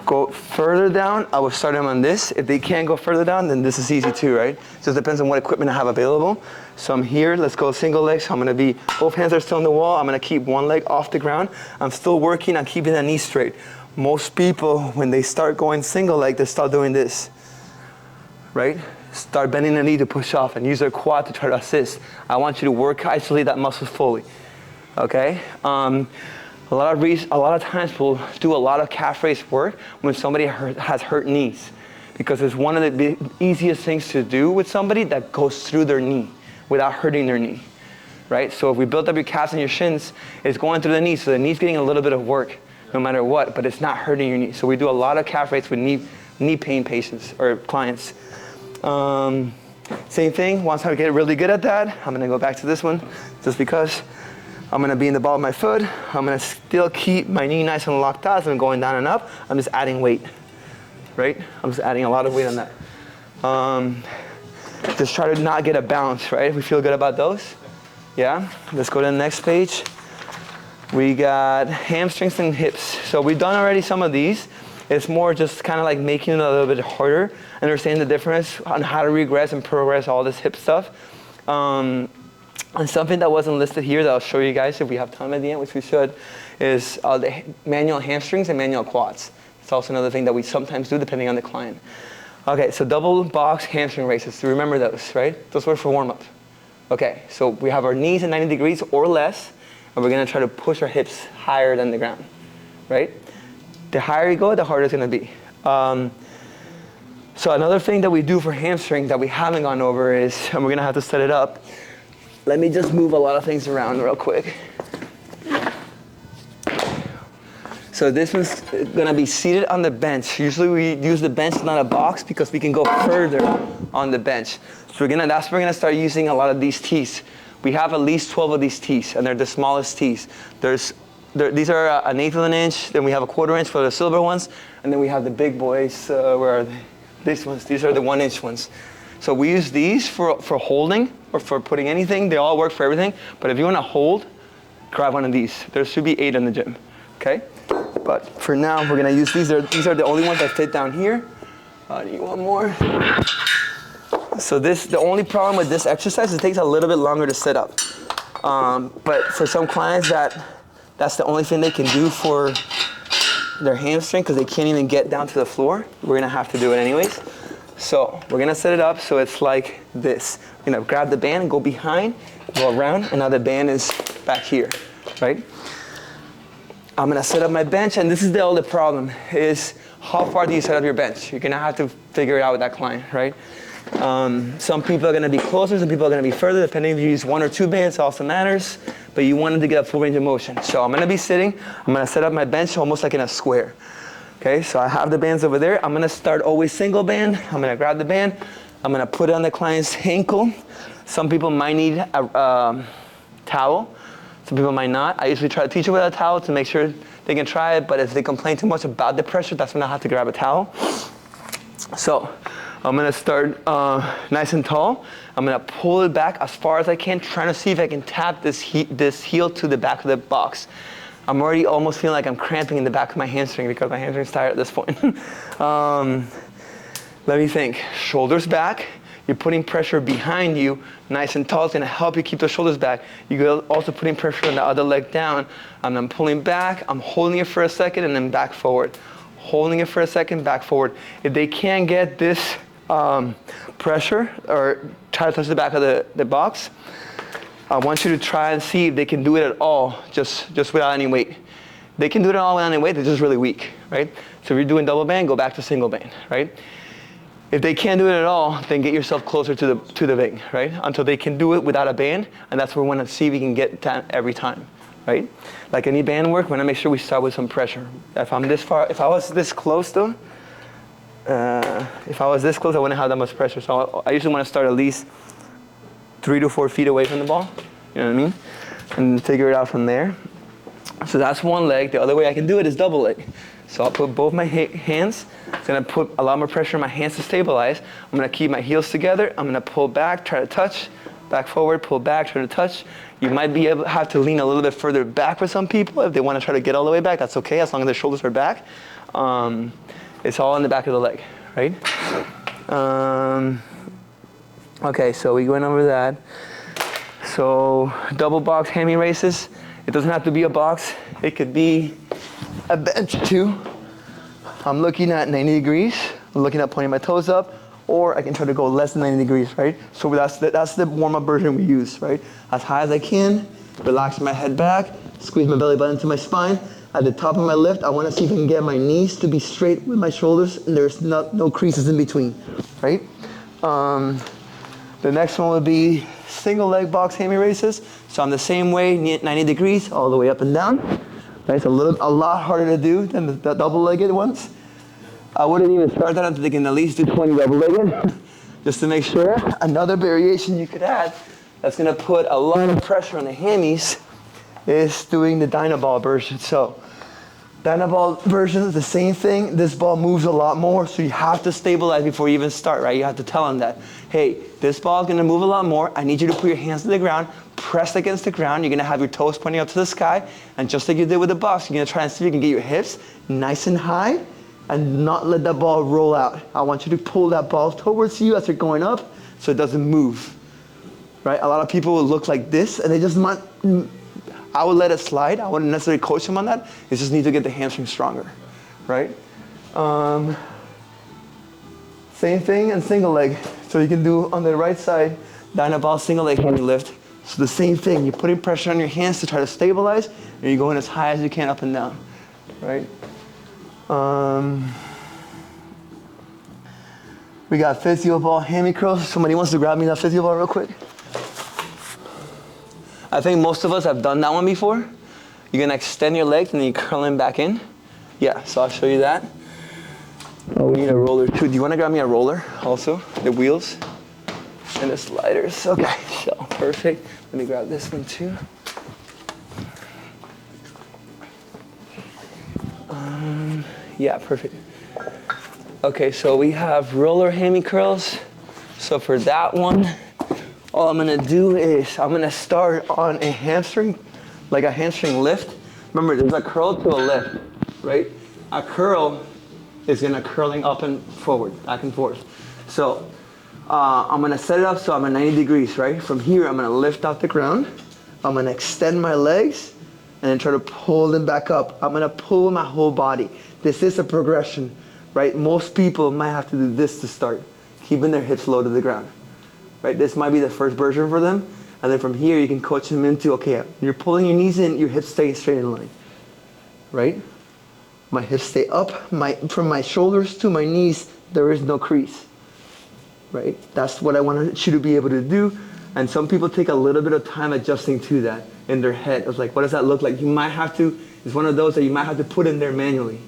go further down, I will start them on this. If they can't go further down, then this is easy too, right? So it depends on what equipment I have available. So I'm here, let's go single leg. So I'm gonna be, both hands are still on the wall. I'm gonna keep one leg off the ground. I'm still working on keeping the knee straight. Most people, when they start going single leg, they start doing this, right? Start bending the knee to push off and use their quad to try to assist. I want you to isolate that muscle fully, okay? A lot of times we'll do a lot of calf raise work when somebody has hurt knees, because it's one of the easiest things to do with somebody that goes through their knee without hurting their knee, right? So if we build up your calves and your shins, it's going through the knee, so the knee's getting a little bit of work no matter what, but it's not hurting your knee. So we do a lot of calf raises with knee pain patients or clients. Same thing, once I get really good at that, I'm gonna go back to this one just because. I'm gonna be in the ball of my foot. I'm gonna still keep my knee nice and locked out. So I'm going down and up. I'm just adding weight, right? I'm just adding a lot of weight on that. Just try to not get a bounce, right? We feel good about those? Yeah? Let's go to the next page. We got hamstrings and hips. So we've done already some of these. It's more just kind of like making it a little bit harder, understanding the difference on how to regress and progress all this hip stuff. And something that wasn't listed here that I'll show you guys if we have time at the end, which we should, is the manual hamstrings and manual quads. It's also another thing that we sometimes do depending on the client. Okay, so double box hamstring raises. So remember those, right? Those were for warm-up. Okay, so we have our knees at 90 degrees or less, and we're gonna try to push our hips higher than the ground, right? The higher you go, the harder it's gonna be. So another thing that we do for hamstring that we haven't gone over is, and we're gonna have to set it up, let me just move a lot of things around real quick. So this one's gonna be seated on the bench. Usually we use the bench, not a box, because we can go further on the bench. So that's where we're gonna start using a lot of these tees. We have at least 12 of these tees, and they're the smallest tees. These are an eighth of an inch, then we have a quarter inch for the silver ones, and then we have the big boys, where are they? These ones, these are the 1 inch ones. So we use these for holding or for putting anything. They all work for everything. But if you want to hold, grab one of these. There should be 8 in the gym, okay? But for now, we're gonna use these. These are the only ones that fit down here. I need one more. So the only problem with this exercise is it takes a little bit longer to set up. But for some clients that's the only thing they can do for their hamstring because they can't even get down to the floor, we're gonna have to do it anyways. So we're gonna set it up so it's like this. We're gonna grab the band and go behind, go around, and now the band is back here, right? I'm gonna set up my bench, and this is the only problem, is how far do you set up your bench? You're gonna have to figure it out with that client, right? Some people are gonna be closer, some people are gonna be further, depending if you use 1 or 2 bands, it also matters, but you want them to get a full range of motion. So I'm gonna be sitting, I'm gonna set up my bench almost like in a square. Okay, so I have the bands over there. I'm gonna start always single band. I'm gonna grab the band. I'm gonna put it on the client's ankle. Some people might need a towel. Some people might not. I usually try to teach it with a towel to make sure they can try it, but if they complain too much about the pressure, that's when I have to grab a towel. So I'm gonna start nice and tall. I'm gonna pull it back as far as I can, trying to see if I can tap this heel to the back of the box. I'm already almost feeling like I'm cramping in the back of my hamstring because my hamstring's tired at this point. Let me think. Shoulders back. You're putting pressure behind you, nice and tall. It's gonna help you keep the shoulders back. You're also putting pressure on the other leg down. And I'm pulling back, I'm holding it for a second, and then back forward. Holding it for a second, back forward. If they can't get this pressure or try to touch the back of the box, I want you to try and see if they can do it at all, just without any weight. They can do it all without any weight, they're just really weak, right? So if you're doing double band, go back to single band, right? If they can't do it at all, then get yourself closer to the band, right? Until they can do it without a band, and that's where we want to see if we can get that every time, right? Like any band work, we want to make sure we start with some pressure. If I'm this far, if I was this close though, I wouldn't have that much pressure. So I usually want to start at least 3 to 4 feet away from the ball, you know what I mean? And figure it out from there. So that's one leg. The other way I can do it is double leg. So I'll put both my hands. It's gonna put a lot more pressure on my hands to stabilize. I'm gonna keep my heels together. I'm gonna pull back, try to touch, back forward, pull back, try to touch. You might be able to have to lean a little bit further back for some people. If they wanna try to get all the way back, that's okay, as long as their shoulders are back. It's all in the back of the leg, right? Okay, so we went over that. So double box hammy raises. It doesn't have to be a box. It could be a bench too. I'm looking at 90 degrees. I'm looking at pointing my toes up, or I can try to go less than 90 degrees, right? So that's the warm-up version we use, right? As high as I can, relax my head back, squeeze my belly button to my spine. At the top of my lift, I want to see if I can get my knees to be straight with my shoulders, and there's no creases in between, right? The next one would be single leg box hammy raises. So I'm the same way, 90 degrees, all the way up and down. Right, it's a lot harder to do than the double-legged ones. I wouldn't even start that until they can at least do 20 double-legged, just to make sure. Another variation you could add that's gonna put a lot of pressure on the hammies is doing the Dynaball version. So Dynaball version is the same thing. This ball moves a lot more, so you have to stabilize before you even start, right? You have to tell them that, hey, this ball is gonna move a lot more. I need you to put your hands to the ground, press against the ground. You're gonna have your toes pointing up to the sky, and just like you did with the box, you're gonna try and see if you can get your hips nice and high and not let that ball roll out. I want you to pull that ball towards you as you're going up so it doesn't move, right? A lot of people will look like this, and they just might, I would let it slide. I wouldn't necessarily coach them on that. You just need to get the hamstring stronger, right? Same thing and single leg. So you can do on the right side, Dynaball single leg hammy lift. So the same thing, you're putting pressure on your hands to try to stabilize, and you're going as high as you can up and down, right? We got physio ball hammy curls. Somebody wants to grab me that physio ball real quick? I think most of us have done that one before. You're gonna extend your legs and then you curl them back in. Yeah, so I'll show you that. Oh, we need a roller too. Do you wanna grab me a roller also? The wheels and the sliders. Okay, so perfect. Let me grab this one too. Yeah, perfect. Okay, so we have roller hammy curls. So for that one, all I'm gonna do is I'm gonna start on a hamstring, like a hamstring lift. Remember, there's a curl to a lift, right? A curl is gonna curling up and forward, back and forth. So I'm gonna set it up so I'm at 90 degrees, right? From here, I'm gonna lift off the ground. I'm gonna extend my legs and then try to pull them back up. I'm gonna pull my whole body. This is a progression, right? Most people might have to do this to start, keeping their hips low to the ground. Right, this might be the first version for them, and then from here you can coach them into, okay, you're pulling your knees in, your hips stay straight in line, right? My hips stay up, from my shoulders to my knees, there is no crease, right? That's what I want you to be able to do, and some people take a little bit of time adjusting to that in their head. It's like, what does that look like? You might have to, it's one of those that you might have to put in there manually.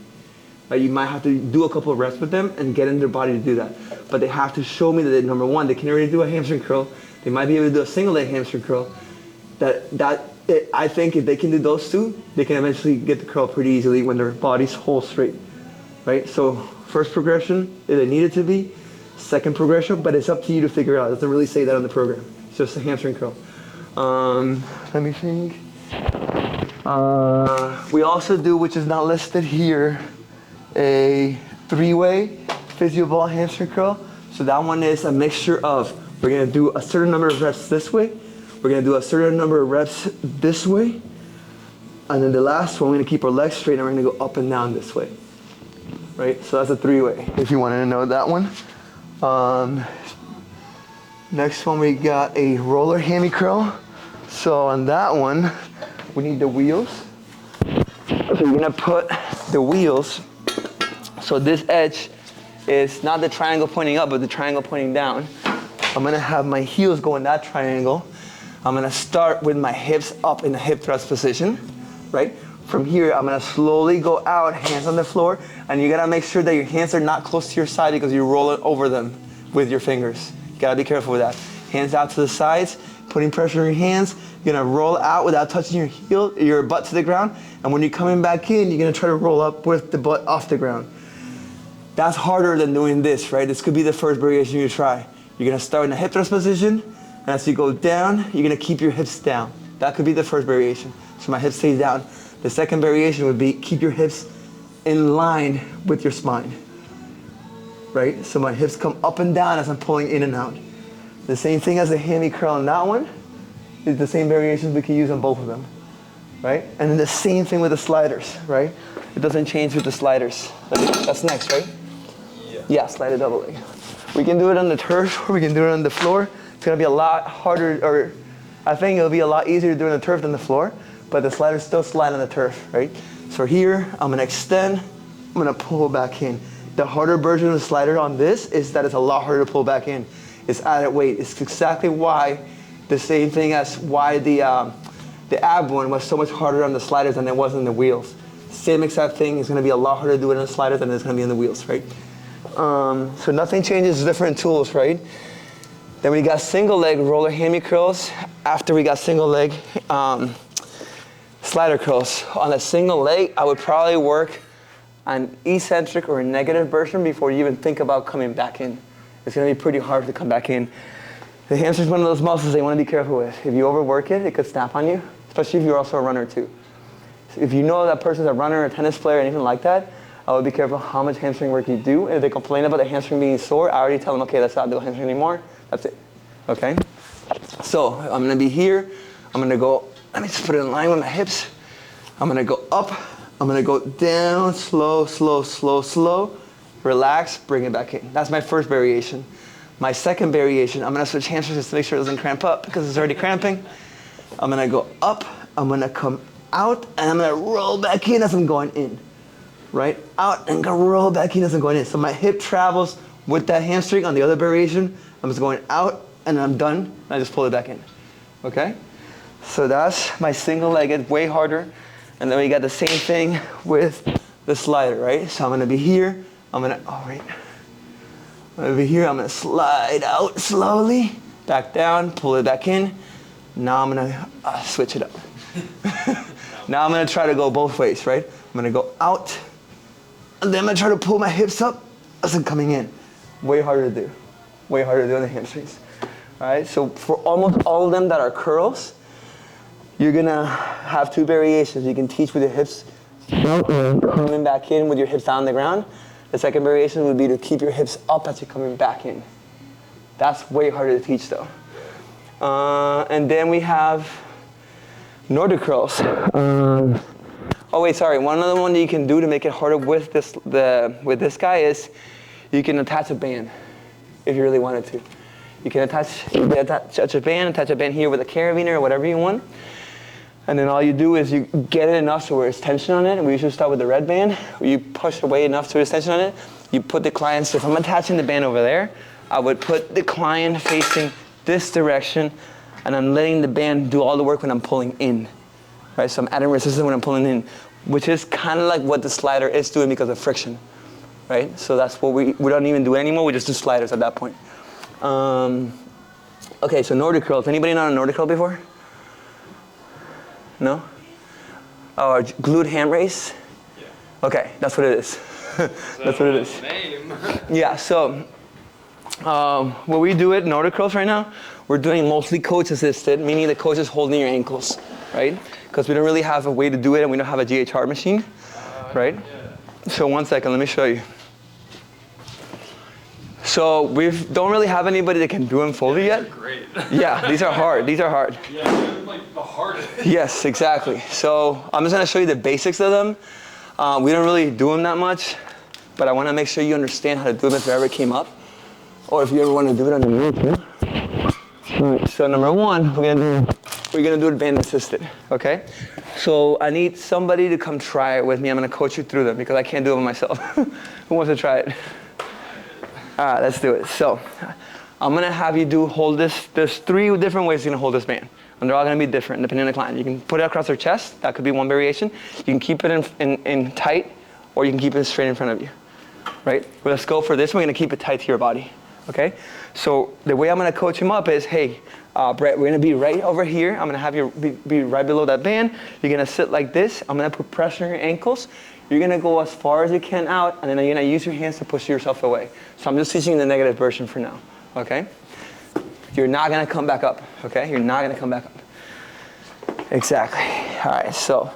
Right? You might have to do a couple of reps with them and get in their body to do that. But they have to show me that, number one, they can already do a hamstring curl. They might be able to do a single leg hamstring curl. I think if they can do those two, they can eventually get the curl pretty easily when their body's whole straight. Right? So first progression, if it needed to be. Second progression, but it's up to you to figure out. It doesn't really say that on the program. It's just a hamstring curl. Let me think. We also do, which is not listed here, a 3-way physio ball hamstring curl. So that one is a mixture of, we're gonna do a certain number of reps this way, we're gonna do a certain number of reps this way, and then the last one, we're gonna keep our legs straight and we're gonna go up and down this way. Right, so that's a 3-way, if you wanted to know that one. Next one, we got a roller hammy curl. So on that one, we need the wheels. So you're gonna put the wheels, so this edge is not the triangle pointing up, but the triangle pointing down. I'm gonna have my heels go in that triangle. I'm gonna start with my hips up in the hip thrust position, right? From here, I'm gonna slowly go out, hands on the floor, and you gotta make sure that your hands are not close to your side because you roll it over them with your fingers. You gotta be careful with that. Hands out to the sides, putting pressure on your hands. You're gonna roll out without touching your butt to the ground, and when you're coming back in, you're gonna try to roll up with the butt off the ground. That's harder than doing this, right? This could be the first variation you try. You're gonna start in the hip thrust position, and as you go down, you're gonna keep your hips down. That could be the first variation. So my hips stay down. The second variation would be keep your hips in line with your spine, right? So my hips come up and down as I'm pulling in and out. The same thing as the hammy curl on that one is the same variations we can use on both of them, right? And then the same thing with the sliders, right? It doesn't change with the sliders. That's next, right? Yeah, slide a double leg. We can do it on the turf or we can do it on the floor. It's gonna be a lot harder, or I think it'll be a lot easier to do it on the turf than the floor, but the sliders still slide on the turf, right? So here, I'm gonna extend, I'm gonna pull back in. The harder version of the slider on this is that it's a lot harder to pull back in. It's added weight. It's exactly why, the same thing as why the ab one was so much harder on the sliders than it was on the wheels. Same exact thing, it's gonna be a lot harder to do it on the sliders than it's gonna be on the wheels, right? So nothing changes, different tools, right? Then we got single leg roller hammy curls. After we got single leg slider curls. On a single leg, I would probably work an eccentric or a negative version before you even think about coming back in. It's gonna be pretty hard to come back in. The hamstring is one of those muscles they wanna be careful with. If you overwork it, it could snap on you, especially if you're also a runner too. So if you know that person's a runner, a tennis player, anything like that, I would be careful how much hamstring work you do. And if they complain about the hamstring being sore, I already tell them, okay, let's not do hamstring anymore. That's it, okay? So I'm gonna be here. I'm gonna go, let me just put it in line with my hips. I'm gonna go up. I'm gonna go down, slow, slow, slow, slow. Relax, bring it back in. That's my first variation. My second variation, I'm gonna switch hamstrings just to make sure it doesn't cramp up because it's already cramping. I'm gonna go up, I'm gonna come out, and I'm gonna roll back in as I'm going in. Right? Out and go roll back in as I'm going in. So my hip travels with that hamstring. On the other variation, I'm just going out and I'm done, and I just pull it back in. Okay? So that's my single legged, way harder. And then we got the same thing with the slider, right? So I'm gonna be here, I'm gonna be here, I'm gonna slide out slowly, back down, pull it back in. Now I'm gonna switch it up. Now I'm gonna try to go both ways, right? I'm gonna go out, and then I'm gonna try to pull my hips up as I'm coming in. Way harder to do. Way harder to do on the hamstrings. All right, so for almost all of them that are curls, you're gonna have two variations. You can teach with your hips coming back in with your hips down on the ground. The second variation would be to keep your hips up as you're coming back in. That's way harder to teach though. And then we have Nordic curls. Oh wait, sorry. One other one that you can do to make it harder with this guy is you can attach a band if you really wanted to. You can attach a band here with a carabiner or whatever you want. And then all you do is you get it enough so where it's tension on it. And we usually start with the red band. You push away enough so there's tension on it. You put the client, so if I'm attaching the band over there, I would put the client facing this direction, and I'm letting the band do all the work when I'm pulling in. Right, so I'm adding resistance when I'm pulling in, which is kind of like what the slider is doing because of friction. Right, so that's what we don't even do anymore. We just do sliders at that point. Okay, so Nordic curls. Anybody done a Nordic curl before? No? Oh, glute ham raise? Yeah. Okay, that's what it is. That's what it is. Name. Yeah, so what we do at Nordic curls right now, we're doing mostly coach assisted, meaning the coach is holding your ankles, right? Because we don't really have a way to do it and we don't have a GHR machine, right? Yeah. So one second, let me show you. So we don't really have anybody that can do them fully yet. Great. Yeah, these are hard. These are hard. Yeah, they're like the hardest. Yes, exactly. So I'm just gonna show you the basics of them. We don't really do them that much, but I wanna make sure you understand how to do them if it ever came up, or if you ever wanna do it on your own. All right, so number one, we're gonna do it band assisted, okay? So I need somebody to come try it with me. I'm gonna coach you through them because I can't do it myself. Who wants to try it? All right, let's do it. So I'm gonna have you hold this. There's 3 different ways you're gonna hold this band. And they're all gonna be different depending on the client. You can put it across their chest. That could be one variation. You can keep it in tight, or you can keep it straight in front of you, right? Well, let's go for this. We're gonna keep it tight to your body, okay? So the way I'm gonna coach him up is, hey, Brett, we're gonna be right over here. I'm gonna have you be right below that band. You're gonna sit like this. I'm gonna put pressure on your ankles. You're gonna go as far as you can out, and then you're gonna use your hands to push yourself away. So I'm just teaching the negative version for now, okay? You're not gonna come back up, okay? You're not gonna come back up. Exactly. All right, so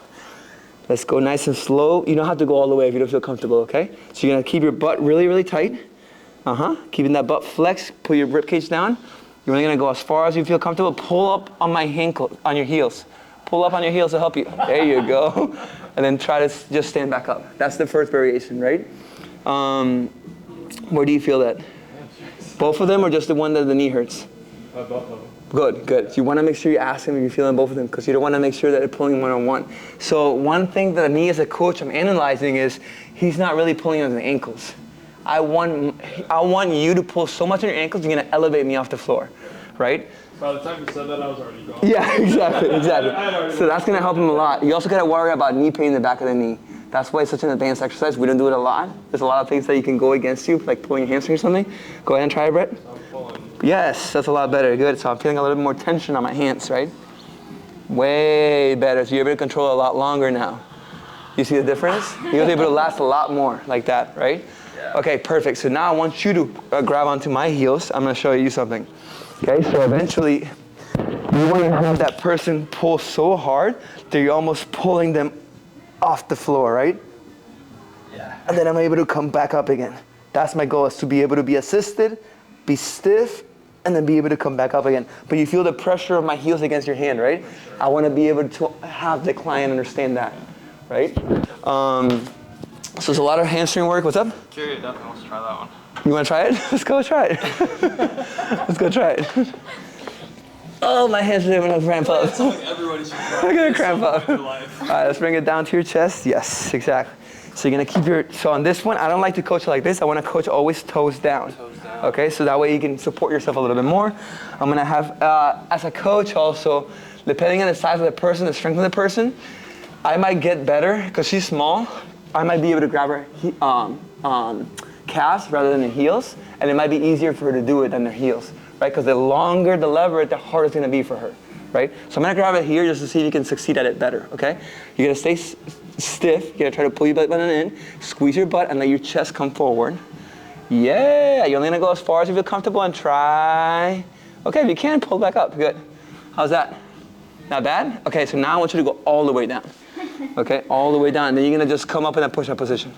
let's go nice and slow. You don't have to go all the way if you don't feel comfortable, okay? So you're gonna keep your butt really, really tight. Keeping that butt flexed, pull your ribcage down. You're only gonna go as far as you feel comfortable. Pull up on on your heels. Pull up on your heels to help you. There you go. And then try to just stand back up. That's the first variation, right? Where do you feel that? Both of them, or just the one that the knee hurts? Both of them. Good, good. So you want to make sure you ask him if you're feeling both of them, because you don't want to make sure that they're pulling one-on-one. So one thing that me as a coach I'm analyzing is he's not really pulling on the ankles. I want you to pull so much on your ankles, you're going to elevate me off the floor, right? By the time you said that, I was already gone. Yeah, exactly. So that's going to help him a lot. You also got to worry about knee pain in the back of the knee. That's why it's such an advanced exercise. We don't do it a lot. There's a lot of things that you can go against you, like pulling your hamstring or something. Go ahead and try it, Brett. I'm pulling. Yes, that's a lot better. Good. So I'm feeling a little bit more tension on my hands, right? Way better. So you're able to control it a lot longer now. You see the difference? You're able to last a lot more like that, right? Yeah. Okay, perfect. So now I want you to grab onto my heels. I'm going to show you something. Okay, so eventually you want to have that person pull so hard that you're almost pulling them off the floor, right? Yeah. And then I'm able to come back up again. That's my goal, is to be able to be assisted, be stiff, and then be able to come back up again. But you feel the pressure of my heels against your hand, right? Sure. I want to be able to have the client understand that, right? So it's a lot of hamstring work. What's up? Jerry definitely wants to try that one. You want to try it? Let's go try it. Let's go try it. Oh, my hands are going to cramp up. It's like everybody should try. I'm going to cramp up. All right, let's bring it down to your chest. Yes, exactly. So you're going to keep so on this one, I don't like to coach it like this. I want to coach always toes down. Okay, so that way you can support yourself a little bit more. I'm going to have, as a coach also, depending on the size of the person, the strength of the person, I might get better, because she's small, I might be able to grab her calves rather than the heels, and it might be easier for her to do it than the heels, right? Because the longer the lever, the harder it's going to be for her, right? So I'm going to grab it here just to see if you can succeed at it better, okay? You're going to stay stiff. You're going to try to pull your butt button in, squeeze your butt, and let your chest come forward. Yeah, you're only going to go as far as you feel comfortable and try. Okay, if you can, pull back up. Good. How's that? Not bad? Okay, so now I want you to go all the way down. Okay, all the way down. And then you're going to just come up in that push-up position.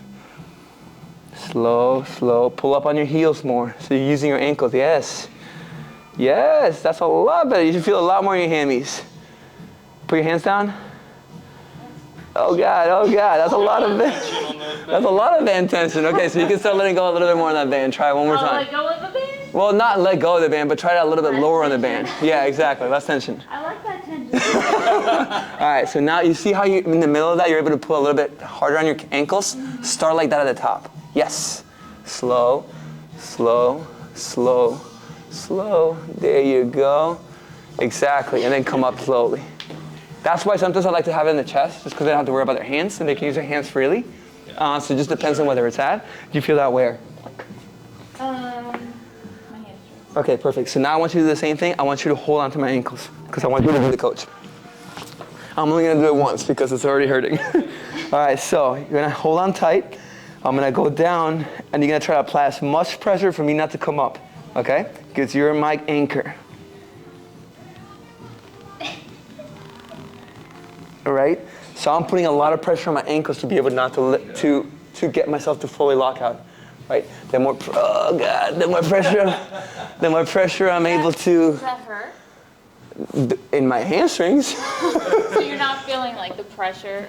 Slow, slow. Pull up on your heels more. So you're using your ankles. Yes. Yes, that's a lot better. You should feel a lot more in your hammies. Put your hands down. Oh God, oh God. That's a lot of that's a lot of band tension. Okay, so you can start letting go a little bit more on that band. Try it one more time. Let go of the band? Well, not let go of the band, but try it a little bit lower on the band. Yeah, exactly. Less tension. I like that tension. All right, so now you see how you, in the middle of that, you're able to pull a little bit harder on your ankles? Start like that at the top. Yes. Slow, slow, slow, slow. There you go. Exactly, and then come up slowly. That's why sometimes I like to have it in the chest, just because they don't have to worry about their hands, and they can use their hands freely. So it just depends on whether it's at. Do you feel that where? My hamstring. Okay, perfect. So now I want you to do the same thing. I want you to hold on to my ankles, because I want you to be the coach. I'm only going to do it once because it's already hurting. All right, so you're going to hold on tight. I'm going to go down, and you're going to try to apply as much pressure for me not to come up, okay? Because you're my anchor. All right? So I'm putting a lot of pressure on my ankles to be able not to get myself to fully lock out. right? The more, oh God, the more pressure I'm able to. Does that hurt? In my hamstrings. So you're not feeling like the pressure?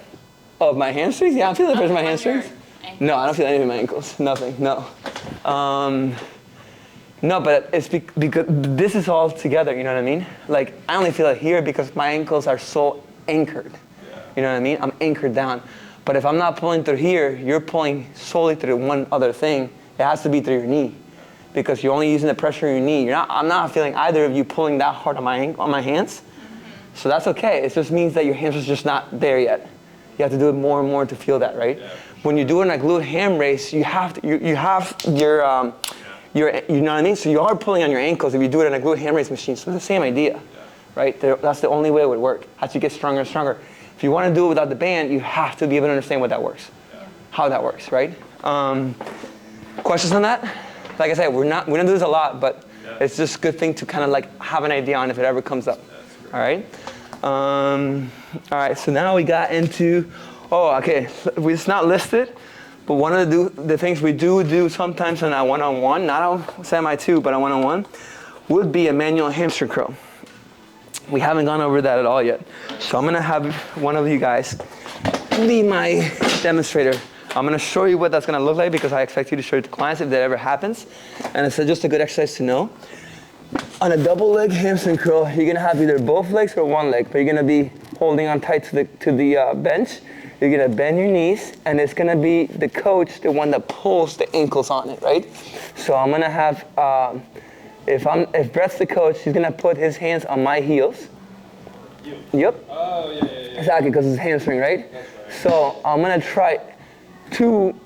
Of my hamstrings? Yeah, I'm feeling the pressure in my hamstrings. Ankles. No, I don't feel anything in my ankles. Nothing, no. No, but it's because this is all together, you know what I mean? Like, I only feel it here because my ankles are so anchored. You know what I mean? I'm anchored down. But if I'm not pulling through here, you're pulling solely through one other thing. It has to be through your knee. Because you're only using the pressure in your knee. I'm not feeling either of you pulling that hard on my hands. So that's okay. It just means that your hamstring's just not there yet. You have to do it more and more to feel that, right? Yeah. When you're doing a glute ham race, you have your, you know what I mean? So you are pulling on your ankles if you do it in a glute ham race machine. So it's the same idea, right? That's the only way it would work. As you get stronger and stronger. If you want to do it without the band, you have to be able to understand what that works, how that works, right? Questions on that? Like I said, we don't do this a lot, but it's just a good thing to kind of like have an idea on if it ever comes up. All right? All right, so now we got into, it's not listed, but one of the things we do sometimes in a one-on-one, not a semi-2, but a one-on-one, would be a manual hamstring curl. We haven't gone over that at all yet. So I'm gonna have one of you guys be my demonstrator. I'm gonna show you what that's gonna look like because I expect you to show it to clients if that ever happens. And it's just a good exercise to know. On a double leg hamstring curl, you're gonna have either both legs or one leg, but you're gonna be holding on tight to the bench. You're gonna bend your knees, and it's gonna be the coach, the one that pulls the ankles on it, right? So I'm gonna have, if Brett's the coach, he's gonna put his hands on my heels. You? Yep. Oh, yeah. Exactly, because it's hamstring, right? That's right? So I'm gonna try to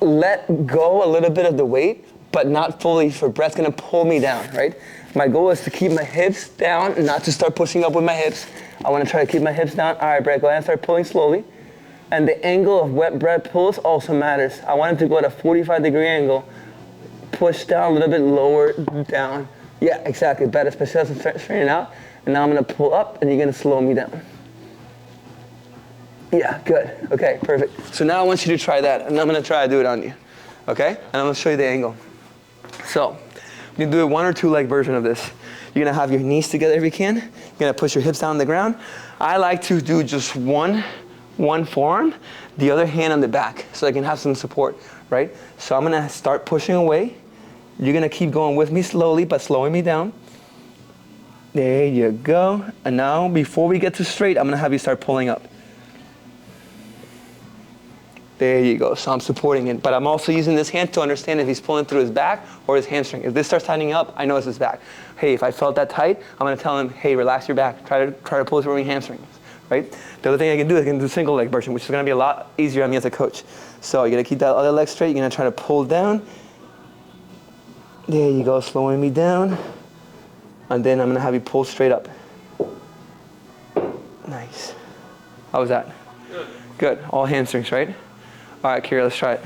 let go a little bit of the weight, but not fully, so Brett's gonna pull me down, right? My goal is to keep my hips down and not to start pushing up with my hips. I wanna try to keep my hips down. All right, Brett, go ahead and start pulling slowly. And the angle of what Brett pulls also matters. I want him to go at a 45-degree angle, push down a little bit lower, down. Yeah, exactly, better, especially as I'm straightening out. And now I'm gonna pull up and you're gonna slow me down. Yeah, good, okay, perfect. So now I want you to try that, and I'm gonna try to do it on you, okay? And I'm gonna show you the angle. So, you can do a 1 or 2 leg version of this. You're gonna have your knees together if you can. You're gonna push your hips down on the ground. I like to do just one forearm, the other hand on the back, so I can have some support, right? So I'm gonna start pushing away. You're gonna keep going with me slowly, but slowing me down. There you go. And now, before we get to straight, I'm gonna have you start pulling up. There you go, so I'm supporting it. But I'm also using this hand to understand if he's pulling through his back or his hamstring. If this starts tightening up, I know it's his back. Hey, if I felt that tight, I'm gonna tell him, hey, relax your back. Try to pull through your hamstrings, right? The other thing I can do is I can do single leg version, which is gonna be a lot easier on me as a coach. So you're gonna keep that other leg straight, you're gonna try to pull down. There you go, slowing me down. And then I'm gonna have you pull straight up. Nice. How was that? Good, all hamstrings, right? All right, Kira, let's try it.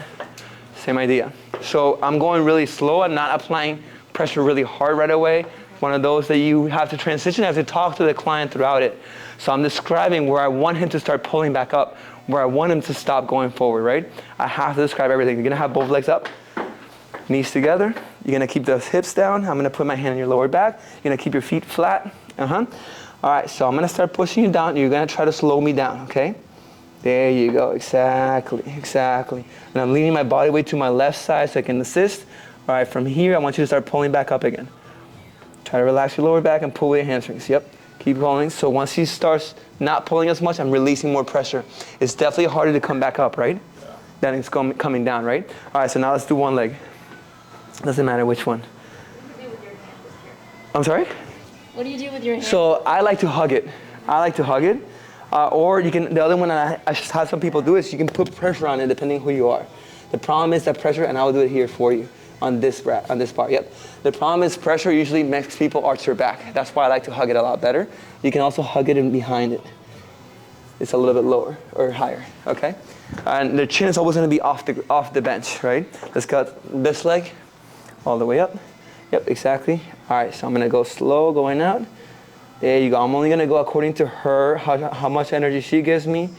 Same idea. So I'm going really slow. I'm not applying pressure really hard right away. One of those that you have to transition, have to talk to the client throughout it. So I'm describing where I want him to start pulling back up, where I want him to stop going forward, right? I have to describe everything. You're gonna have both legs up, knees together. You're gonna keep those hips down. I'm gonna put my hand on your lower back. You're gonna keep your feet flat. All right, so I'm gonna start pushing you down. You're gonna try to slow me down, okay? There you go, exactly. And I'm leaning my body weight to my left side so I can assist. All right, from here, I want you to start pulling back up again. Try to relax your lower back and pull your hamstrings, yep. Keep pulling, so once he starts not pulling as much, I'm releasing more pressure. It's definitely harder to come back up, right? Yeah. Than it's coming down, right? All right, so now let's do one leg. Doesn't matter which one. What do you do with your hands here? I'm sorry? What do you do with your hands? So I like to hug it. Or you can, the other one that I just have some people do is you can put pressure on it depending who you are. The problem is that pressure, and I will do it here for you on this part, yep. The problem is pressure usually makes people arch their back. That's why I like to hug it a lot better. You can also hug it in behind it. It's a little bit lower or higher, okay? And the chin is always gonna be off the bench, right? Let's cut this leg all the way up. Yep, exactly. All right, so I'm gonna go slow going out. There you go. I'm only gonna go according to her, how much energy she gives me.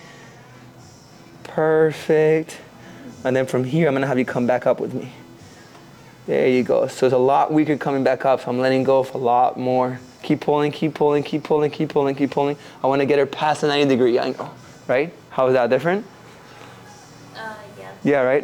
Perfect. And then from here, I'm gonna have you come back up with me. There you go. So it's a lot weaker coming back up, so I'm letting go for a lot more. Keep pulling, keep pulling, keep pulling, keep pulling, keep pulling. I want to get her past the 90-degree angle, right? How is that different? Yeah. Yeah, right?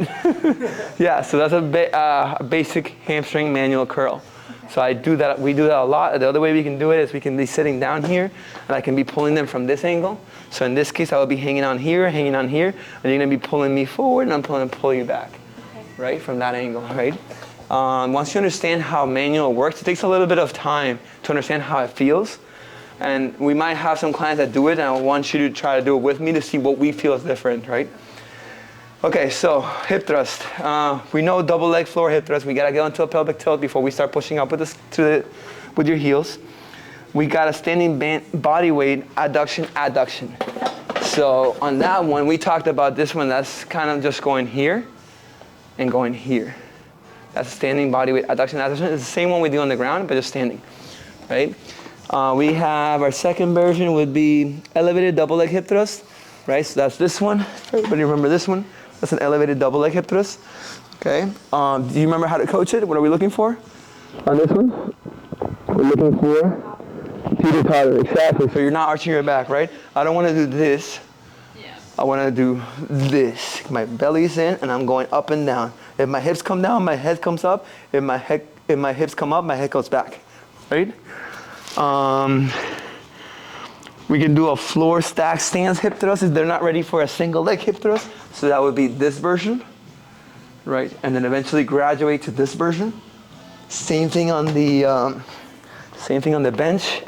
Yeah, so that's a basic hamstring manual curl. Okay. So I do that. We do that a lot. The other way we can do it is we can be sitting down here, and I can be pulling them from this angle. So in this case, I will be hanging on here, and you're going to be pulling me forward, and I'm pulling you back, okay, right, from that angle, right? Once you understand how manual works, it takes a little bit of time to understand how it feels. And we might have some clients that do it, and I want you to try to do it with me to see what we feel is different, right? Okay, so hip thrust. We know double leg floor hip thrust. We gotta get onto a pelvic tilt before we start pushing up with your heels. We got a standing body weight adduction. So on that one, we talked about this one. That's kind of just going here and going here. That's a standing body weight adduction. It's the same one we do on the ground, but just standing, right? We have our second version would be elevated double leg hip thrust, right? So that's this one. Everybody remember this one? That's an elevated double leg hip thrust. Okay. Do you remember how to coach it? What are we looking for on this one? We're looking for teeter-totter. Exactly. So you're not arching your back, right? I don't want to do this. Yeah. I want to do this. My belly's in, and I'm going up and down. If my hips come down, my head comes up. If my hips come up, my head goes back. Right? We can do a floor stack stance hip thrust if they're not ready for a single leg hip thrust. So that would be this version, right? And then eventually graduate to this version. Same thing on the bench.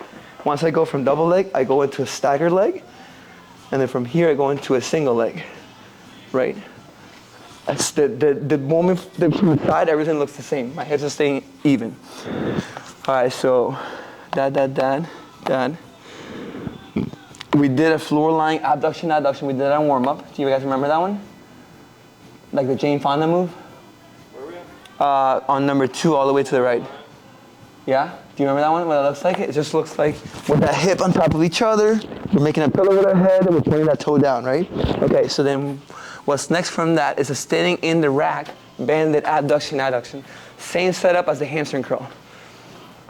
Once I go from double leg, I go into a staggered leg, and then from here I go into a single leg, right? That's the moment from the side, everything looks the same. My hips are staying even. All right, so dad. We did a floor lying abduction. We did that on warm up. Do you guys remember that one? Like the Jane Fonda move? Where are we at? On number 2, all the way to the right. Yeah? Do you remember that one? What it looks like? It just looks like with that hip on top of each other. We're making a pillow with our head, and we're pointing that toe down, right? Okay, so then what's next from that is a standing in the rack, banded adduction. Same setup as the hamstring curl.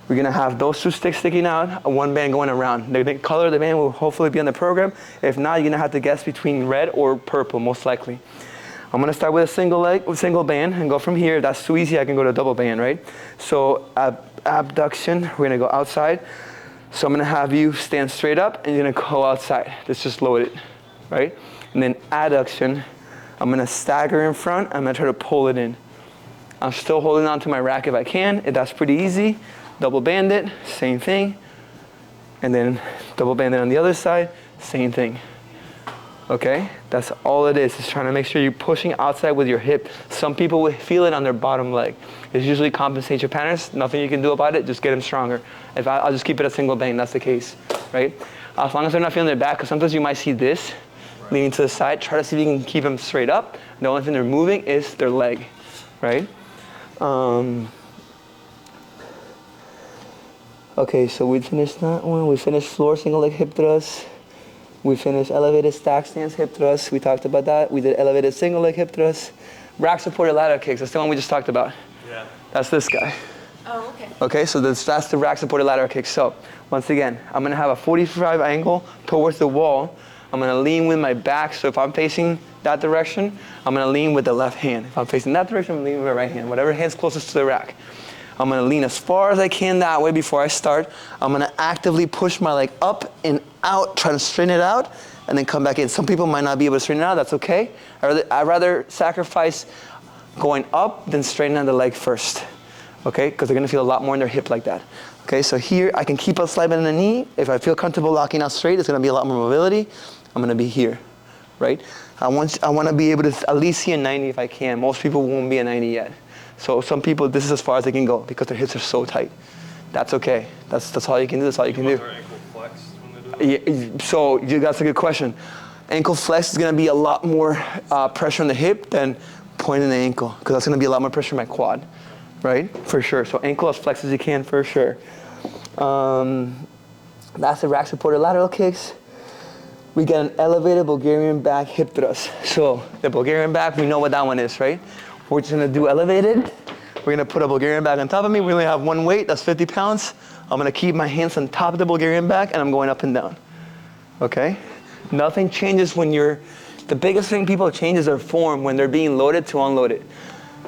We're gonna have those 2 sticks sticking out, one band going around. The color of the band will hopefully be on the program. If not, you're gonna have to guess between red or purple, most likely. I'm gonna start with a single band and go from here. If that's too easy, I can go to a double band, right? So abduction, we're gonna go outside. So I'm gonna have you stand straight up and you're gonna go outside. Let's just load it, right? And then adduction, I'm gonna stagger in front, I'm gonna try to pull it in. I'm still holding on to my rack if I can. That's pretty easy. Double band it, same thing. And then double band it on the other side, same thing. Okay? That's all it is. It's trying to make sure you're pushing outside with your hip. Some people will feel it on their bottom leg. It's usually compensation patterns. Nothing you can do about it. Just get them stronger. I'll just keep it a single bang. That's the case, right? As long as they're not feeling their back, because sometimes you might see this leaning to the side. Try to see if you can keep them straight up. The only thing they're moving is their leg, right? Okay, so we finished that one. We finished floor single leg hip thrust. We finished elevated stack stance hip thrust. We talked about that. We did elevated single leg hip thrust. Rack supported lateral kicks. That's the one we just talked about. Yeah. That's this guy. Oh, okay. Okay, so that's the rack supported lateral kick. So once again, I'm gonna have a 45 angle towards the wall. I'm gonna lean with my back. So if I'm facing that direction, I'm gonna lean with the left hand. If I'm facing that direction, I'm leaning with my right hand. Whatever hand's closest to the rack. I'm gonna lean as far as I can that way before I start. I'm gonna actively push my leg up and out, try to straighten it out, and then come back in. Some people might not be able to straighten it out, that's okay. I'd rather sacrifice going up than straightening the leg first, okay? Because they're gonna feel a lot more in their hip like that. Okay, so here I can keep a slight bend in the knee. If I feel comfortable locking out straight, it's gonna be a lot more mobility. I'm gonna be here, right? I wanna be able to at least see a 90 if I can. Most people won't be a 90 yet. So some people, this is as far as they can go because their hips are so tight. That's okay. That's all you can do. That's all you can do. Their ankle flexed when they do that? Yeah, so that's a good question. Ankle flex is going to be a lot more pressure on the hip than pointing the ankle because that's going to be a lot more pressure on my quad, right? For sure. So ankle as flex as you can for sure. That's the rack supported lateral kicks. We got an elevated Bulgarian back hip thrust. So the Bulgarian back, we know what that one is, right? We're just gonna do elevated. We're gonna put a Bulgarian bag on top of me. We only have one weight, that's 50 pounds. I'm gonna keep my hands on top of the Bulgarian bag and I'm going up and down, okay? Nothing changes when the biggest thing people change is their form when they're being loaded to unloaded.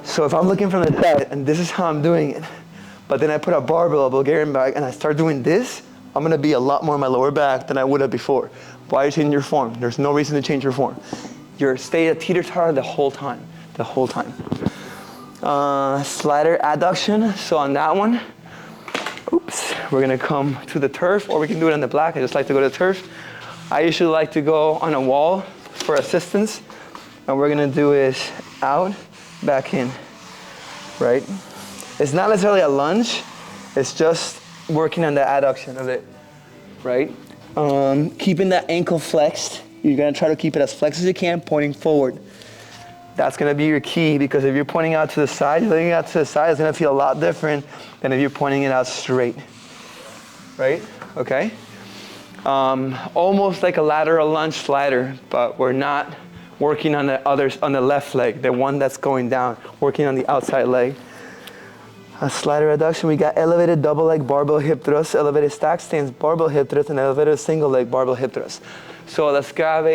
So if I'm looking from the side and this is how I'm doing it, but then I put a barbell, a Bulgarian bag, and I start doing this, I'm gonna be a lot more in my lower back than I would have before. Why are you changing your form? There's no reason to change your form. You're stay a teeter-totter the whole time. Slider adduction, so on that one, we're gonna come to the turf, or we can do it on the black. I just like to go to the turf. I usually like to go on a wall for assistance, and we're gonna do is out, back in, right? It's not necessarily a lunge, it's just working on the adduction of it, right? Keeping that ankle flexed. You're gonna try to keep it as flexed as you can, pointing forward. That's gonna be your key, because if you're pointing out to the side, letting it out to the side is gonna feel a lot different than if you're pointing it out straight, right? Okay? Almost like a lateral lunge slider, but we're not working on the left leg, the one that's going down, working on the outside leg. A slider adduction, we got elevated double leg barbell hip thrust, elevated stack stance barbell hip thrust, and elevated single leg barbell hip thrust. So let's grab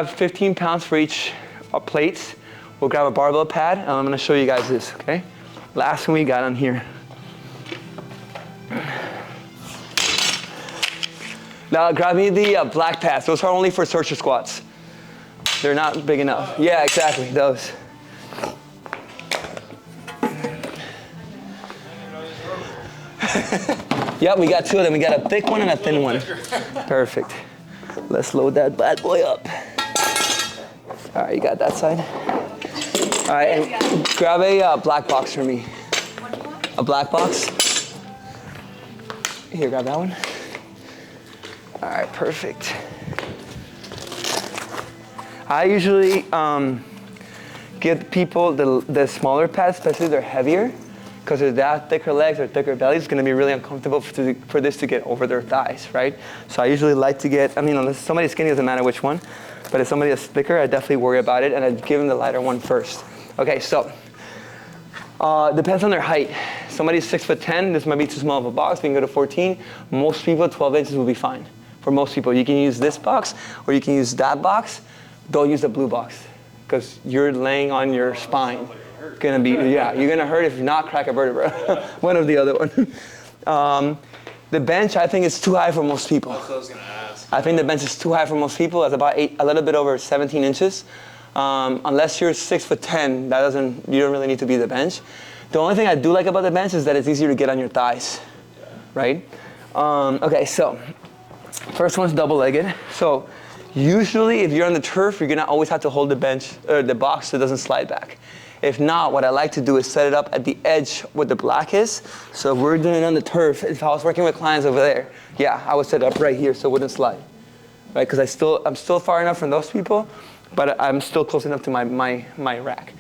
15 pounds for each plates. We'll grab a barbell pad, and I'm gonna show you guys this, okay? Last one we got on here. Now grab me the black pads. Those are only for searcher squats. They're not big enough. Yeah, exactly, those. Yep, we got two of them. We got a thick one and a thin one. Perfect. Let's load that bad boy up. All right, you got that side? All right, and grab a black box for me. A black box. Here, grab that one. All right, perfect. I usually give people the smaller pads, especially if they're heavier, because if they have thicker legs or thicker bellies, it's going to be really uncomfortable for this to get over their thighs, right? So I usually like to get, unless somebody's skinny, doesn't matter which one, but if somebody is thicker, I definitely worry about it, and I give them the lighter one first. Okay, so depends on their height. Somebody's 6'10", this might be too small of a box, we can go to 14. Most people, 12 inches will be fine. For most people, you can use this box, or you can use that box. Don't use the blue box, because you're laying on your spine. You're gonna hurt if not crack a vertebra. One or the other one. The bench, I think, is too high for most people. That's what I was gonna ask. I think the bench is too high for most people. It's about a little bit over 17 inches. Unless you're 6'10", you don't really need to be the bench. The only thing I do like about the bench is that it's easier to get on your thighs, right? Okay, so first one's double-legged. So usually, if you're on the turf, you're gonna always have to hold the bench or the box so it doesn't slide back. If not, what I like to do is set it up at the edge where the black is. So if we're doing it on the turf, if I was working with clients over there, yeah, I would set it up right here so it wouldn't slide, right? Because I'm still far enough from those people, but I'm still close enough to my rack,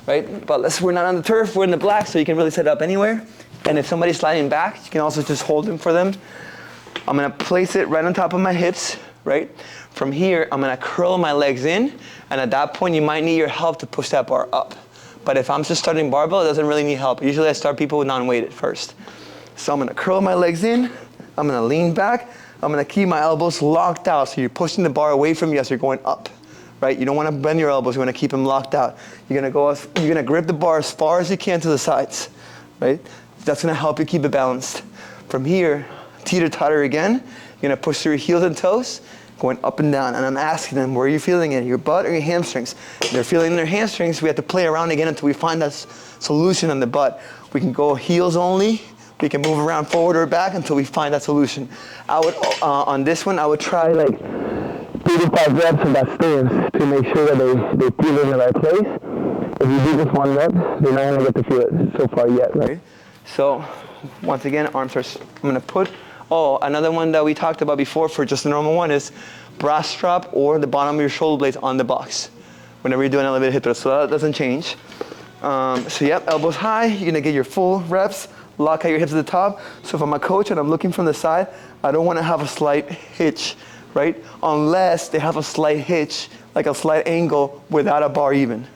right? But we're not on the turf, we're in the black, so you can really set it up anywhere. And if somebody's sliding back, you can also just hold them for them. I'm gonna place it right on top of my hips, right? From here, I'm gonna curl my legs in, and at that point, you might need your help to push that bar up. But if I'm just starting barbell, it doesn't really need help. Usually I start people with non-weighted first. So I'm gonna curl my legs in, I'm gonna lean back, I'm gonna keep my elbows locked out, so you're pushing the bar away from you as you're going up, right? You don't wanna bend your elbows, you wanna keep them locked out. You're gonna grip the bar as far as you can to the sides, right? That's gonna help you keep it balanced. From here, teeter-totter again, you're gonna push through your heels and toes, going up and down, and I'm asking them, where are you feeling it, your butt or your hamstrings? If they're feeling their hamstrings, we have to play around again until we find that solution on the butt. We can go heels only, we can move around forward or back until we find that solution. I would, on this one, I would try like 3 to 5 reps of that stance to make sure that they feel in the right place. If you do just 1 rep, they're not gonna get to feel it so far yet, right? So, once again, arms are, I'm gonna put, another one that we talked about before for just a normal one is bra strap or the bottom of your shoulder blades on the box whenever you're doing elevated hip thrust, so that doesn't change. Elbows high, you're gonna get your full reps, lock out your hips at the top. So if I'm a coach and I'm looking from the side, I don't wanna have a slight hitch, right? Unless they have a slight hitch, like a slight angle without a bar even.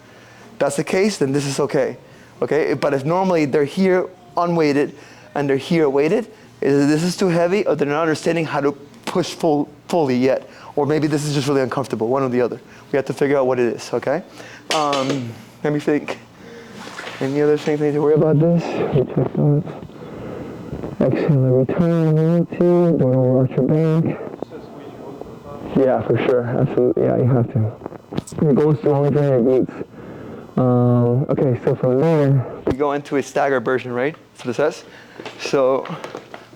that's the case, then this is okay. Okay, but if normally they're here unweighted and they're here weighted, either this is too heavy or they're not understanding how to push fully yet. Or maybe this is just really uncomfortable, one or the other. We have to figure out what it is, okay? Let me think. Any other things I need to worry about this? We checked on it. Exhale every time you need to. Don't overarch your back. Yeah, for sure. Absolutely. Yeah, you have to. Your goal is to only train your glutes. Okay, so from there, we go into a staggered version, right? That's what it says. So,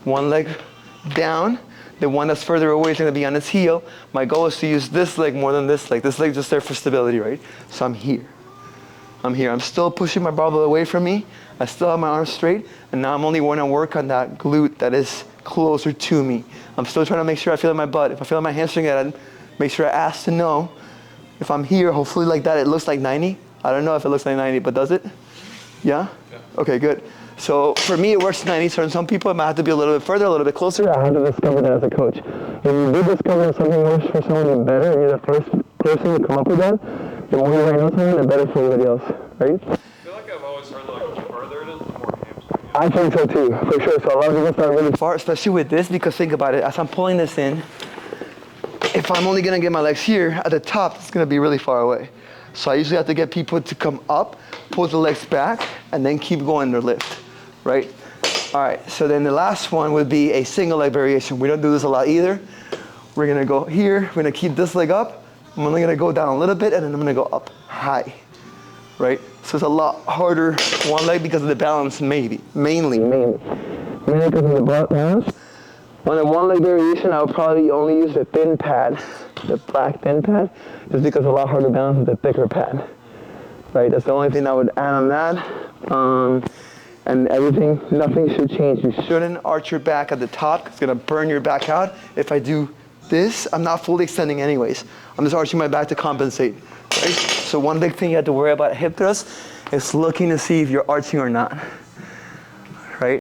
one leg down. The one that's further away is going to be on its heel. My goal is to use this leg more than this leg. This leg is just there for stability, right? So I'm here. I'm here. I'm still pushing my barbell away from me. I still have my arms straight. And now I'm only want to work on that glute that is closer to me. I'm still trying to make sure I feel in my butt. If I feel in my hamstring, I make sure I ask to know. If I'm here, hopefully like that, it looks like 90. I don't know if it looks like 90, but does it? Yeah? Okay, good. So for me, it works 90. So for some people, it might have to be a little bit further, a little bit closer. I had to discover that as a coach. If you did discover something works for someone better, and you're the first person to come up with that, the more you learn something, the better for everybody else, right? I feel like I've always heard like the further it is, the more hamstring. I think so too, for sure. So a lot of people start really far, especially with this, because think about it, as I'm pulling this in, if I'm only gonna get my legs here, at the top, it's gonna be really far away. So I usually have to get people to come up, pull the legs back, and then keep going their lift, right? All right, so then the last one would be a single leg variation. We don't do this a lot either. We're gonna go here, we're gonna keep this leg up. I'm only gonna go down a little bit, and then I'm gonna go up high, right? So it's a lot harder one leg because of the balance, mainly because of the balance. On a one leg variation, I would probably only use the thin pad, the black thin pad, just because it's a lot harder to balance with the thicker pad, right? That's the only thing I would add on that. And everything, nothing should change. You shouldn't arch your back at the top, 'cause it's gonna burn your back out. If I do this, I'm not fully extending anyways. I'm just arching my back to compensate, right? So one big thing you have to worry about hip thrust is looking to see if you're arching or not.